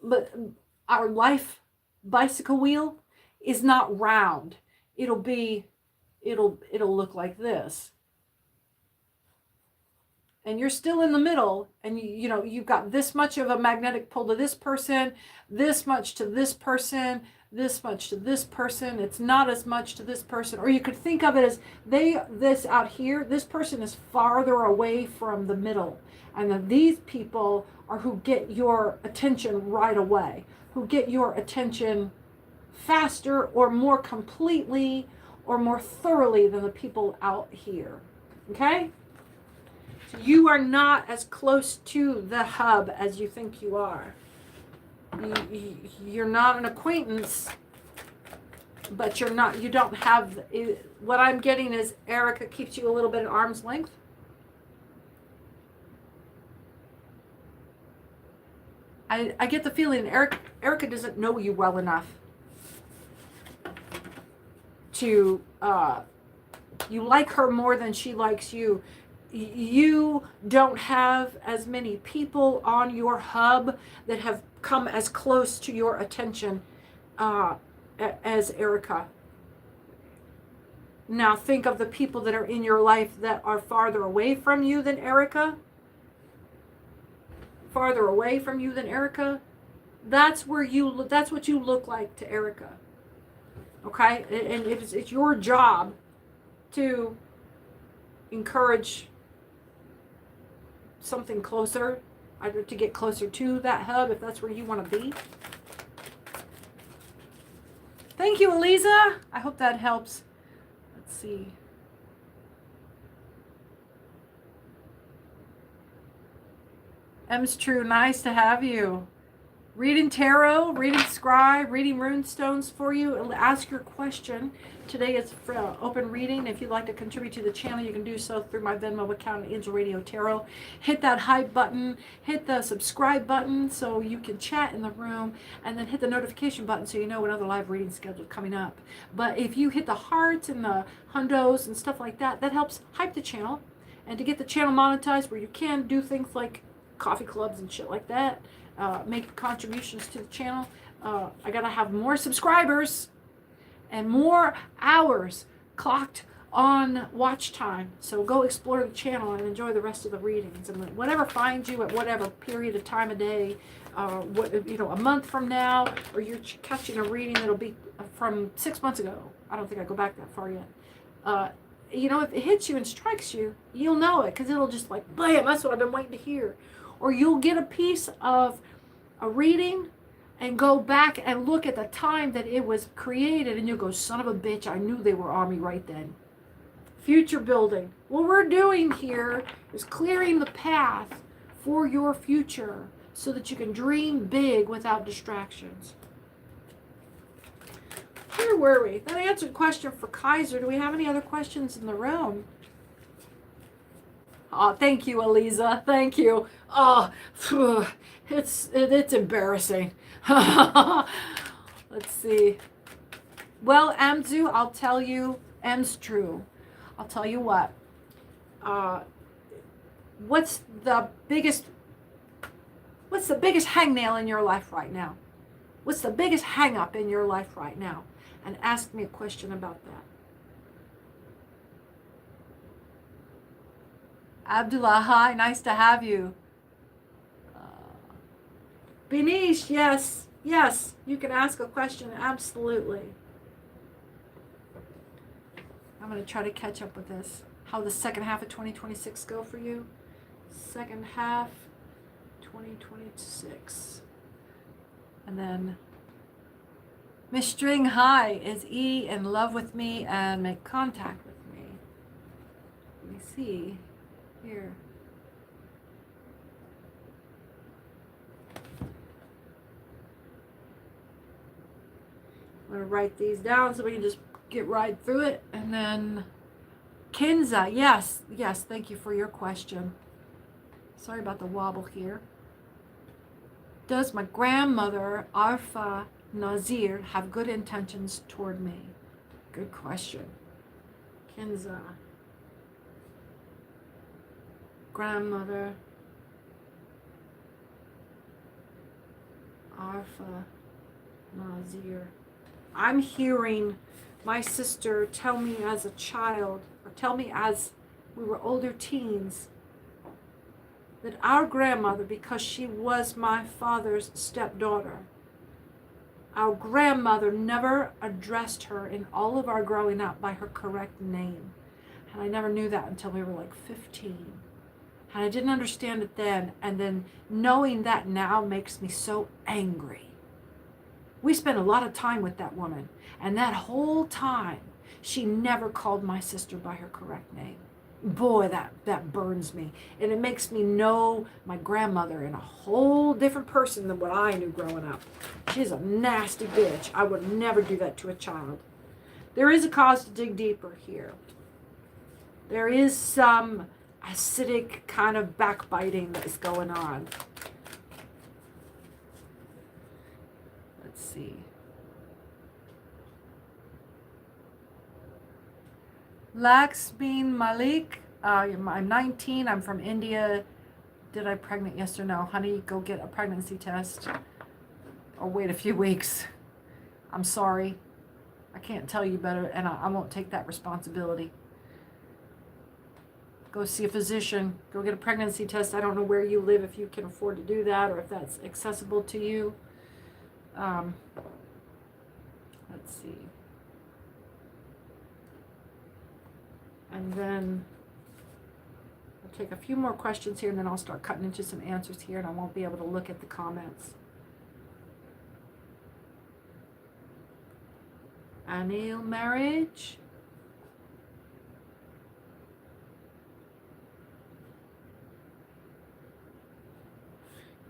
But our life bicycle wheel is not round. It'll look like this. And you're still in the middle, and you know, you've got this much of a magnetic pull to this person, this much to this person, this much to this person. It's not as much to this person. Or you could think of it as this out here, this person is farther away from the middle. And then these people are who get your attention right away, who get your attention faster or more completely or more thoroughly than the people out here. Okay? So you are not as close to the hub as you think you are. You're not an acquaintance, but you don't have, what I'm getting is Erica keeps you a little bit at arm's length. I get the feeling Erica doesn't know you well enough to, you like her more than she likes you. You don't have as many people on your hub that have come as close to your attention as Erica. Now think of the people that are in your life that are farther away from you than Erica. Farther away from you than Erica. That's what you look like to Erica. Okay? And it's your job to encourage something closer, either to get closer to that hub if that's where you want to be. Thank you, Eliza. I hope that helps. Let's see. M's True, nice to have you. Reading tarot, reading scry, reading rune stones for you. Ask your question. Today is for open reading. If you'd like to contribute to the channel, you can do so through my Venmo account, Angel Radio Tarot. Hit that hype button, hit the subscribe button so you can chat in the room, and then hit the notification button so you know when other live readings scheduled coming up. But if you hit the hearts and the hundos and stuff like that, that helps hype the channel. And to get the channel monetized, where you can do things like coffee clubs and shit like that, make contributions to the channel, I gotta have more subscribers and more hours clocked on watch time. So go explore the channel and enjoy the rest of the readings, and whatever finds you at whatever period of time of day, a month from now, or you're catching a reading that'll be from 6 months ago. I don't think I go back that far yet. If it hits you and strikes you, you'll know it, because it'll just like, bam, that's what I've been waiting to hear. Or you'll get a piece of a reading and go back and look at the time that it was created, and you'll go, son of a bitch, I knew they were on me right then. Future building. What we're doing here is clearing the path for your future so that you can dream big without distractions. Where were we? That answered question for Kaiser. Do we have any other questions in the room? Oh, thank you, Eliza. Thank you. Oh, it's embarrassing. Let's see. Well, Amzu, I'll tell you, M's true. I'll tell you what. What's the biggest hangnail in your life right now? What's the biggest hang up in your life right now? And ask me a question about that. Abdullah, hi, nice to have you. Benish, yes, you can ask a question, absolutely. I'm going to try to catch up with this. How the second half of 2026 go for you? Second half, 2026. And then, Miss String, hi, is E in love with me and make contact with me? Let me see here. I'm going to write these down so we can just get right through it. And then Kinza, yes, thank you for your question. Sorry about the wobble here. Does my grandmother, Arfa Nazir, have good intentions toward me? Good question. Kinza. Grandmother, Arfa Nazir. I'm hearing my sister tell me as a child, or tell me as we were older teens, that our grandmother, because she was my father's stepdaughter, our grandmother never addressed her in all of our growing up by her correct name. And I never knew that until we were like 15. And I didn't understand it then. And then knowing that now makes me so angry. We spent a lot of time with that woman. And that whole time, she never called my sister by her correct name. Boy, that burns me. And it makes me know my grandmother in a whole different person than what I knew growing up. She's a nasty bitch. I would never do that to a child. There is a cause to dig deeper here. There is some acidic kind of backbiting that is going on. Let's see. Laxmin Malik, I'm 19, I'm from India. Did I pregnant? Yes or no? Honey, go get a pregnancy test. Or wait a few weeks. I'm sorry. I can't tell you better, and I won't take that responsibility. Go see a physician. Go get a pregnancy test. I don't know where you live, if you can afford to do that, or if that's accessible to you. Let's see. And then I'll take a few more questions here, and then I'll start cutting into some answers here, and I won't be able to look at the comments. Anil marriage.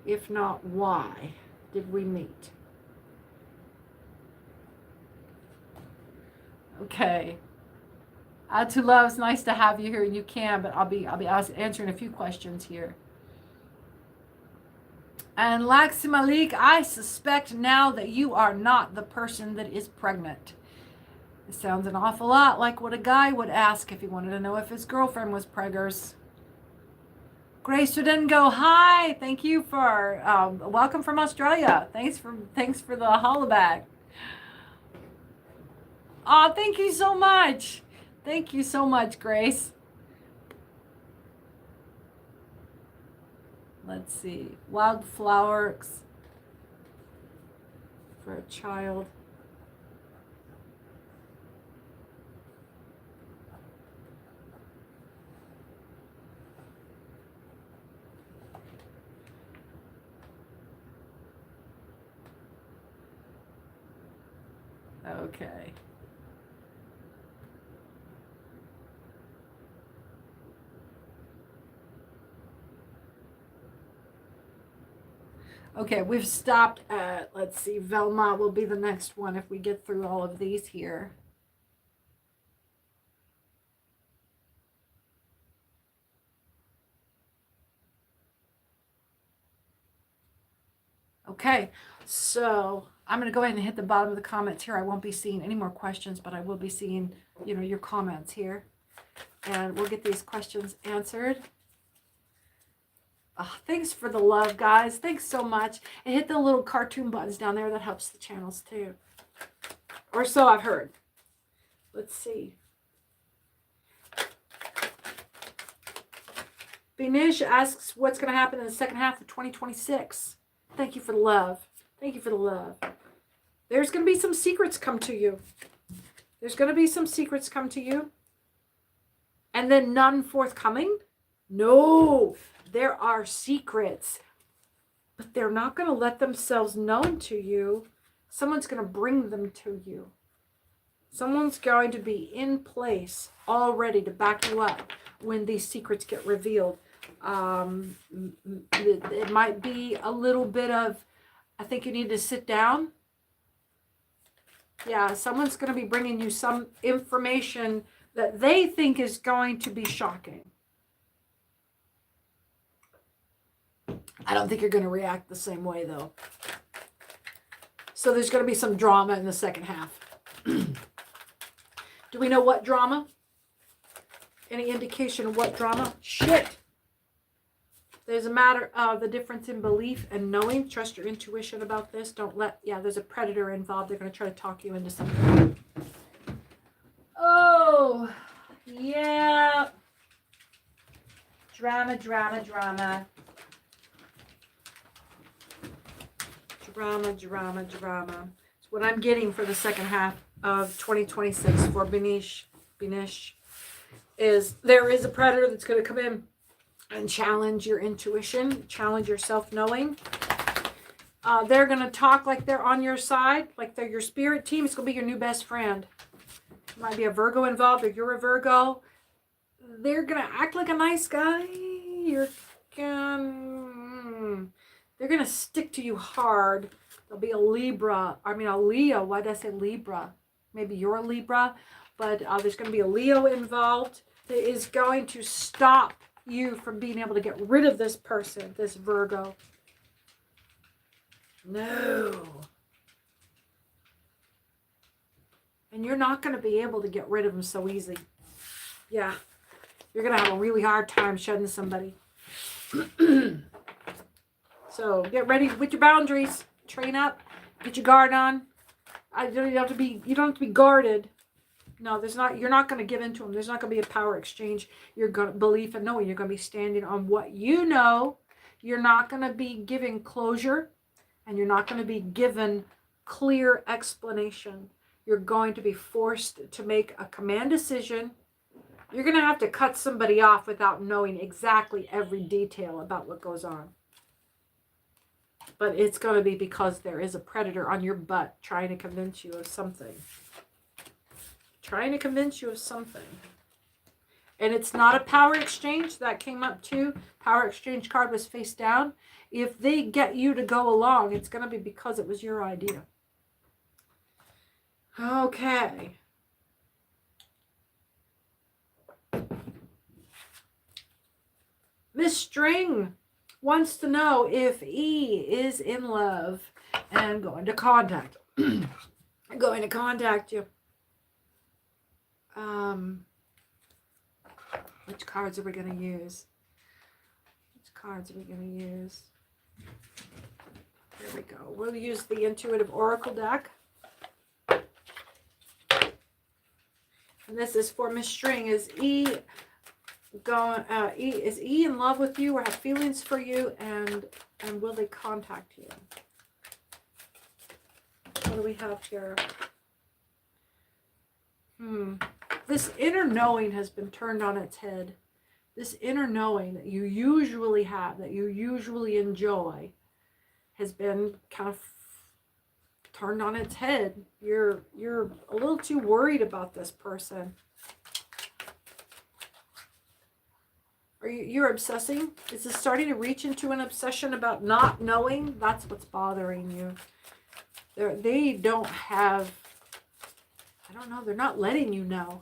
If not, why did we meet? Okay. Atula, it's nice to have you here, and you can, but I'll be answering a few questions here. And Laxi Malik, I suspect now that you are not the person that is pregnant. It sounds an awful lot like what a guy would ask if he wanted to know if his girlfriend was preggers. Grace Rudengo, hi, thank you for welcome from Australia. Thanks for the hollaback. Oh, thank you so much. Thank you so much, Grace. Let's see. Wildflowers for a child. Okay. Okay, we've stopped at, let's see, Velma will be the next one if we get through all of these here. Okay, so I'm going to go ahead and hit the bottom of the comments here. I won't be seeing any more questions, but I will be seeing, your comments here. And we'll get these questions answered. Oh, thanks for the love, guys. Thanks so much. And hit the little cartoon buttons down there. That helps the channels too. Or so I've heard. Let's see. Benish asks what's going to happen in the second half of 2026. Thank you for the love. Thank you for the love. There's going to be some secrets come to you. There's going to be some secrets come to you. And then none forthcoming? No, there are secrets. But they're not going to let themselves known to you. Someone's going to bring them to you. Someone's going to be in place all ready to back you up when these secrets get revealed. It might be a little bit of, I think you need to sit down. Yeah, someone's going to be bringing you some information that they think is going to be shocking. I don't think you're going to react the same way, though. So there's going to be some drama in the second half. Do we know what drama? Any indication of what drama? Shit. There's a matter of the difference in belief and knowing. Trust your intuition about this. Don't let, there's a predator involved. They're going to try to talk you into something. Oh, yeah. Drama, drama, drama. Drama, drama, drama. It's what I'm getting for the second half of 2026 for Benish, is there is a predator that's going to come in and challenge your intuition, challenge your self-knowing. They're going to talk like they're on your side, like they're your spirit team. It's going to be your new best friend. Might be a Virgo involved, or you're a Virgo. They're going to act like a nice guy. They're going to stick to you hard. There'll be a Leo. Why did I say Libra? Maybe you're a Libra, but there's going to be a Leo involved that is going to stop you from being able to get rid of this person, this Virgo. No. And you're not going to be able to get rid of them so easy. Yeah. You're going to have a really hard time shedding somebody. So get ready with your boundaries. Train up. Get your guard on. You don't have to be guarded. No, you're not going to give into them. There's not going to be a power exchange. You're going to believe and knowing. You're going to be standing on what you know. You're not going to be given closure, and you're not going to be given clear explanation. You're going to be forced to make a command decision. You're going to have to cut somebody off without knowing exactly every detail about what goes on. But it's going to be because there is a predator on your butt trying to convince you of something. Trying to convince you of something. And it's not a power exchange. That came up too. Power exchange card was face down. If they get you to go along, it's going to be because it was your idea. Okay. Miss String wants to know if E is in love and going to contact you. Which cards are we going to use? There we go. We'll use the Intuitive Oracle deck. And this is for Miss String. Is E in love with you or have feelings for you, and will they contact you? What do we have here? This inner knowing has been turned on its head. This inner knowing that you usually have, that you usually enjoy, has been kind of turned on its head. You're a little too worried about this person. You're obsessing? Is this starting to reach into an obsession about not knowing? That's what's bothering you. They don't have, I don't know, they're not letting you know.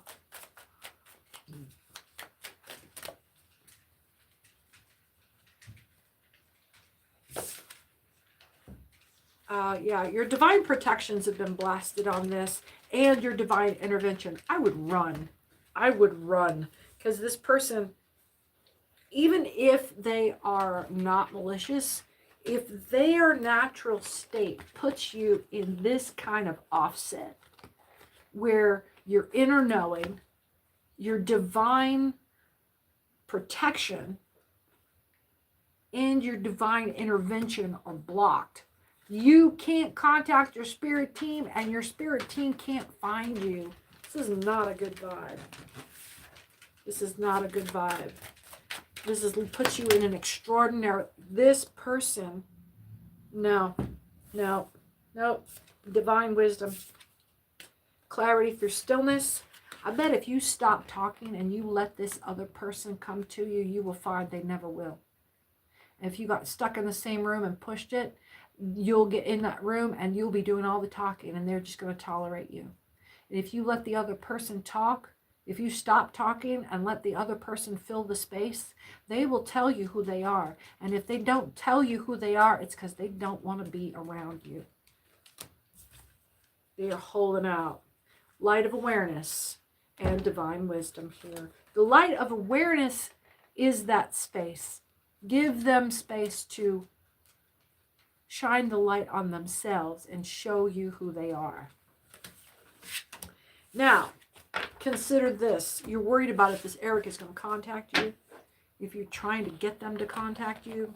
Yeah, your divine protections have been blasted on this, and your divine intervention. I would run. I would run. Because this person, even if they are not malicious, if their natural state puts you in this kind of offset, where your inner knowing, your divine protection, and your divine intervention are blocked, you can't contact your spirit team, and your spirit team can't find you. This is not a good vibe. This is not a good vibe. This puts you in an extraordinary, this person, no, divine wisdom, clarity through stillness. I bet if you stop talking and you let this other person come to you, you will find they never will. And if you got stuck in the same room and pushed it, you'll get in that room and you'll be doing all the talking, and they're just going to tolerate you. And if you let the other person talk, if you stop talking and let the other person fill the space, they will tell you who they are. And if they don't tell you who they are, it's because they don't want to be around you. They are holding out. Light of awareness and divine wisdom here. The light of awareness is that space. Give them space to shine the light on themselves and show you who they are. Now, consider this. You're worried about if this Eric is going to contact you, if you're trying to get them to contact you.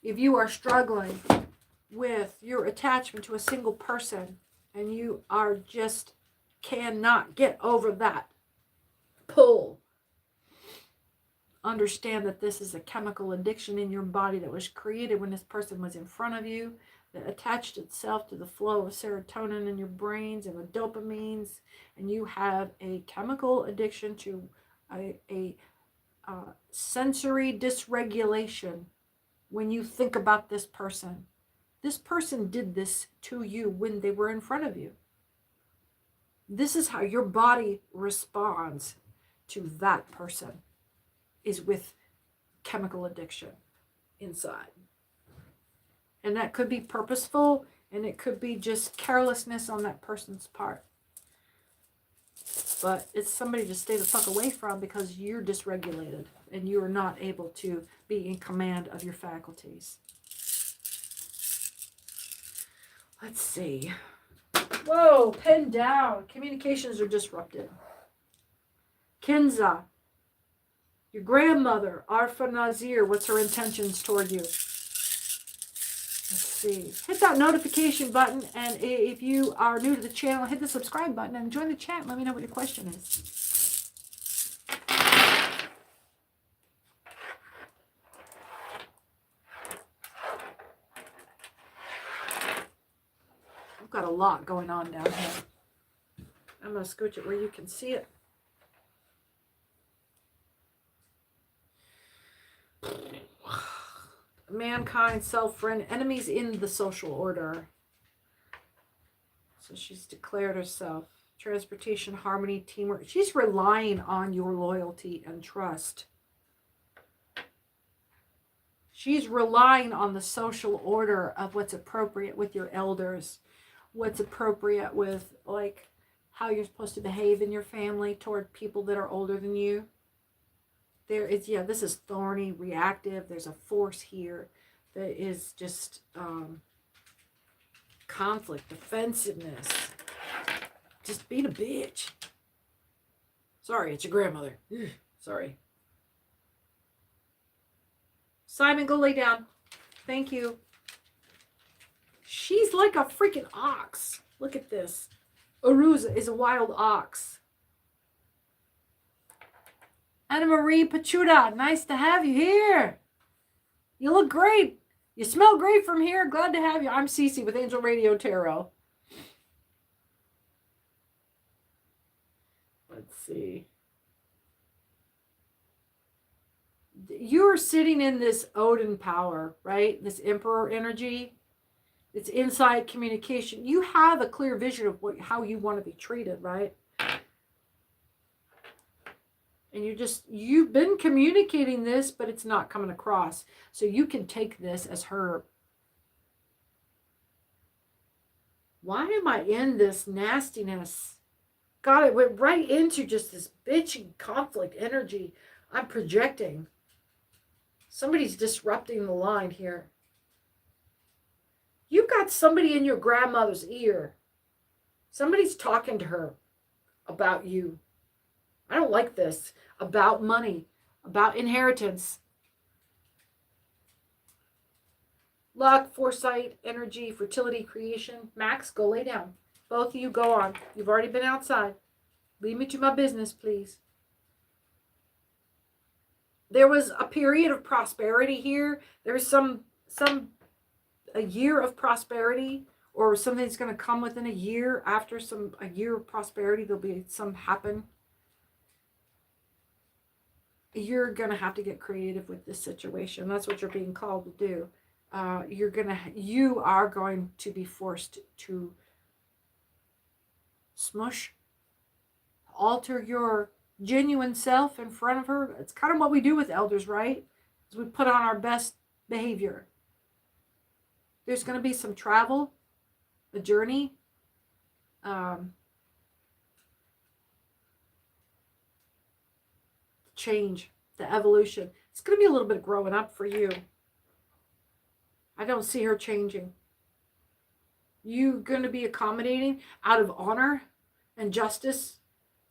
If you are struggling with your attachment to a single person and you are just cannot get over that pull, understand that this is a chemical addiction in your body that was created when this person was in front of you, that attached itself to the flow of serotonin in your brains and the dopamines, and you have a chemical addiction to a sensory dysregulation when you think about this person. This person did this to you when they were in front of you. This is how your body responds to that person, is with chemical addiction inside. And that could be purposeful, and it could be just carelessness on that person's part. But it's somebody to stay the fuck away from, because you're dysregulated and you are not able to be in command of your faculties. Let's see. Whoa, pen down. Communications are disrupted. Kenza, your grandmother, Arfa Nazir, what's her intentions toward you? Let's see. Hit that notification button, and if you are new to the channel, hit the subscribe button and join the chat. Let me know what your question is. I've got a lot going on down here. I'm going to scooch it where you can see it. Mankind, self-friend, enemies in the social order. So she's declared herself. Transportation, harmony, teamwork. She's relying on your loyalty and trust. She's relying on the social order of what's appropriate with your elders. What's appropriate with, like, how you're supposed to behave in your family toward people that are older than you. There is, yeah, this is thorny, reactive. There's a force here that is just conflict, defensiveness, just being a bitch. Sorry, it's your grandmother. Sorry. Simon, go lay down. Thank you. She's like a freaking ox. Look at this. Aruza is a wild ox. Anna Marie Pachuda, nice to have you here. You look great. You smell great from here. Glad to have you. I'm Cece with Angel Radio Tarot. Let's see. You're sitting in this Odin power, right? This Emperor energy. It's inside communication. You have a clear vision of how you want to be treated, right? And you've been communicating this, but it's not coming across. So you can take this as her. Why am I in this nastiness? God, it went right into just this bitchy conflict energy. I'm projecting. Somebody's disrupting the line here. You've got somebody in your grandmother's ear. Somebody's talking to her about you. I don't like this. About money, about inheritance. Luck, foresight, energy, fertility, creation. Max, go lay down. Both of you go on. You've already been outside. Leave me to my business, please. There was a period of prosperity here. There's a year of prosperity, or something that's going to come within a year. After a year of prosperity, there'll be some happen. You're going to have to get creative with this situation. That's what you're being called to do. You are going to be forced to smush, alter your genuine self in front of her. It's kind of what we do with elders, right? Is we put on our best behavior. There's going to be some travel, a journey. Change, the evolution. It's going to be a little bit of growing up for you. I don't see her changing. You're going to be accommodating out of honor and justice.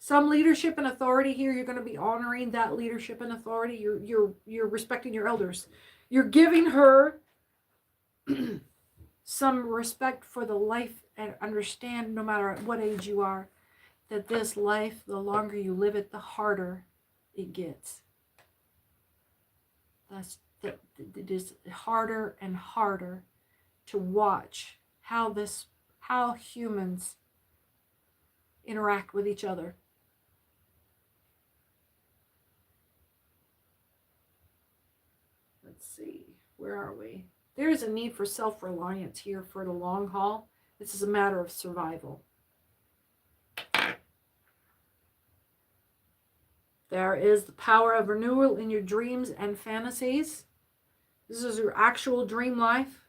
Some leadership and authority here, you're going to be honoring that leadership and authority. You're respecting your elders. You're giving her some respect for the life, and understand, no matter at what age you are, that this life, the longer you live it, the harder it gets. It is harder and harder to watch how humans interact with each other. Let's see, where are we? There is a need for self-reliance here for the long haul. This is a matter of survival. There is the power of renewal in your dreams and fantasies. This is your actual dream life.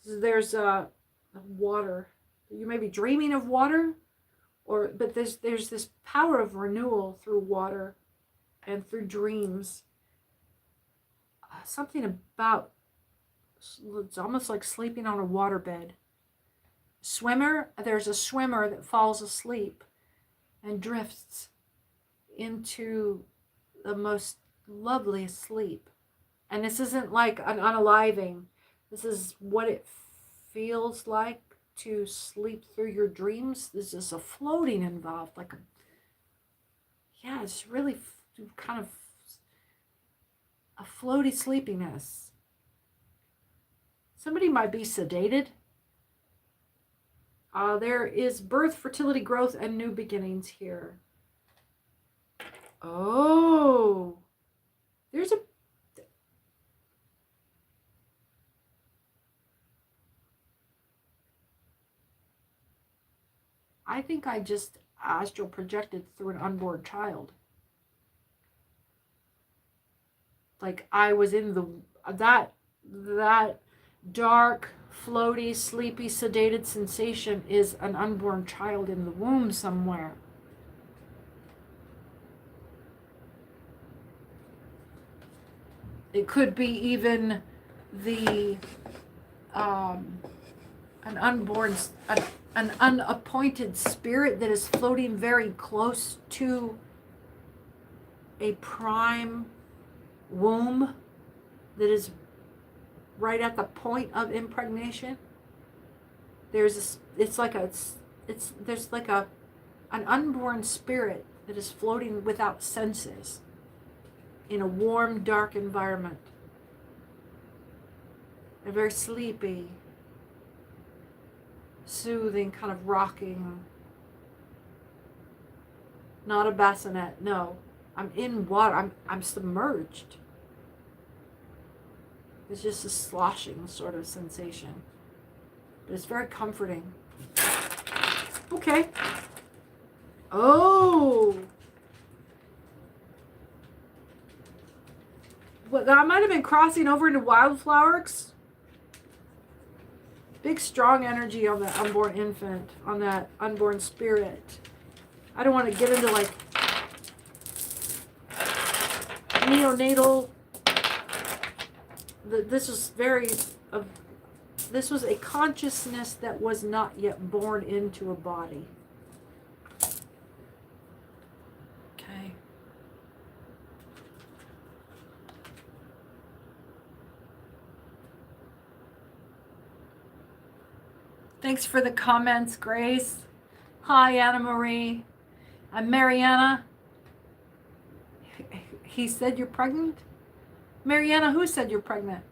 There's water. You may be dreaming of water, but there's this power of renewal through water and through dreams. Something about, it's almost like sleeping on a waterbed. There's a swimmer that falls asleep and drifts into the most loveliest sleep. And this isn't like an unaliving. This is what it feels like to sleep through your dreams. There's just a floating involved. It's really kind of a floaty sleepiness. Somebody might be sedated. There is birth, fertility, growth, and new beginnings here. Oh, I think I just astral projected through an unborn child. Like I was in that dark, floaty, sleepy, sedated sensation is an unborn child in the womb somewhere. It could be even an unappointed spirit that is floating very close to a prime womb that is right at the point of impregnation. There's an unborn spirit that is floating without senses in a warm, dark environment. and very sleepy, soothing, kind of rocking. Not a bassinet, no. I'm in water. I'm submerged. It's just a sloshing sort of sensation. But it's very comforting. Okay. Oh. Well, I might have been crossing over into wildflowers. Big strong energy on that unborn infant, on that unborn spirit. I don't want to get into like neonatal. This was this was a consciousness that was not yet born into a body. Okay. Thanks for the comments, Grace. Hi, Anna Marie. I'm Mariana. He said you're pregnant? Mariana, who said you're pregnant?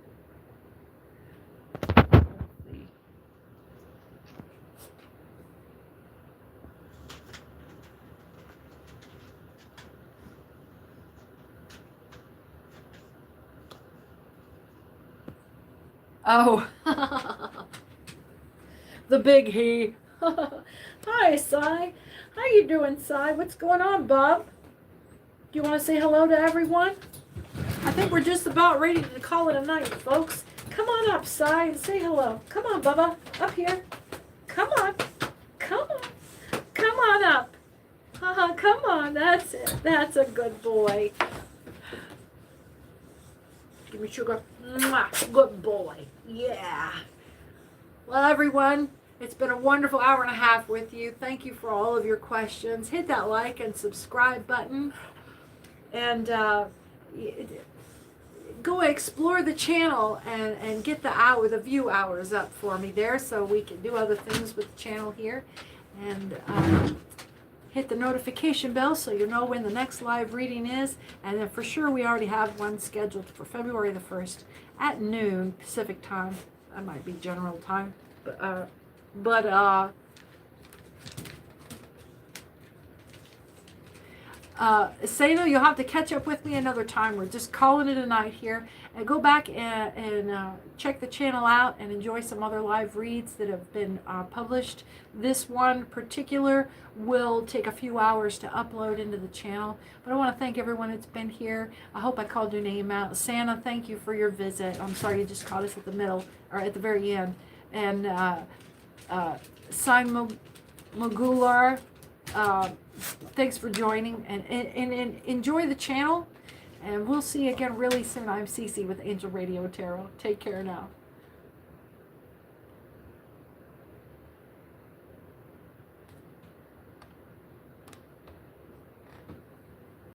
Oh. The big he. Hi, Cy. How you doing, Cy? What's going on, Bob? Do you want to say hello to everyone? I think we're just about ready to call it a night, folks. Come on up, Cy, and say hello. Come on, Bubba. Up here. Come on. Come on. Come on up. Come on. That's it. That's a good boy. Give me sugar. Mwah. Good boy. Yeah. Well, everyone, it's been a wonderful hour and a half with you. Thank you for all of your questions. Hit that like and subscribe button. And go explore the channel and get the view hours up for me there so we can do other things with the channel here. And hit the notification bell so you know when the next live reading is. And then for sure we already have one scheduled for February the 1st at noon Pacific time. That might be general time. Sano, you'll have to catch up with me another time. We're just calling it a night here. And go back and check the channel out and enjoy some other live reads that have been published. This one particular will take a few hours to upload into the channel. But I want to thank everyone that's been here. I hope I called your name out. Santa, thank you for your visit. I'm sorry you just caught us at the middle, or at the very end. And Simon Magular, thanks for joining, and enjoy the channel, and we'll see you again really soon. I'm Cece with Angel Radio Tarot. Take care now.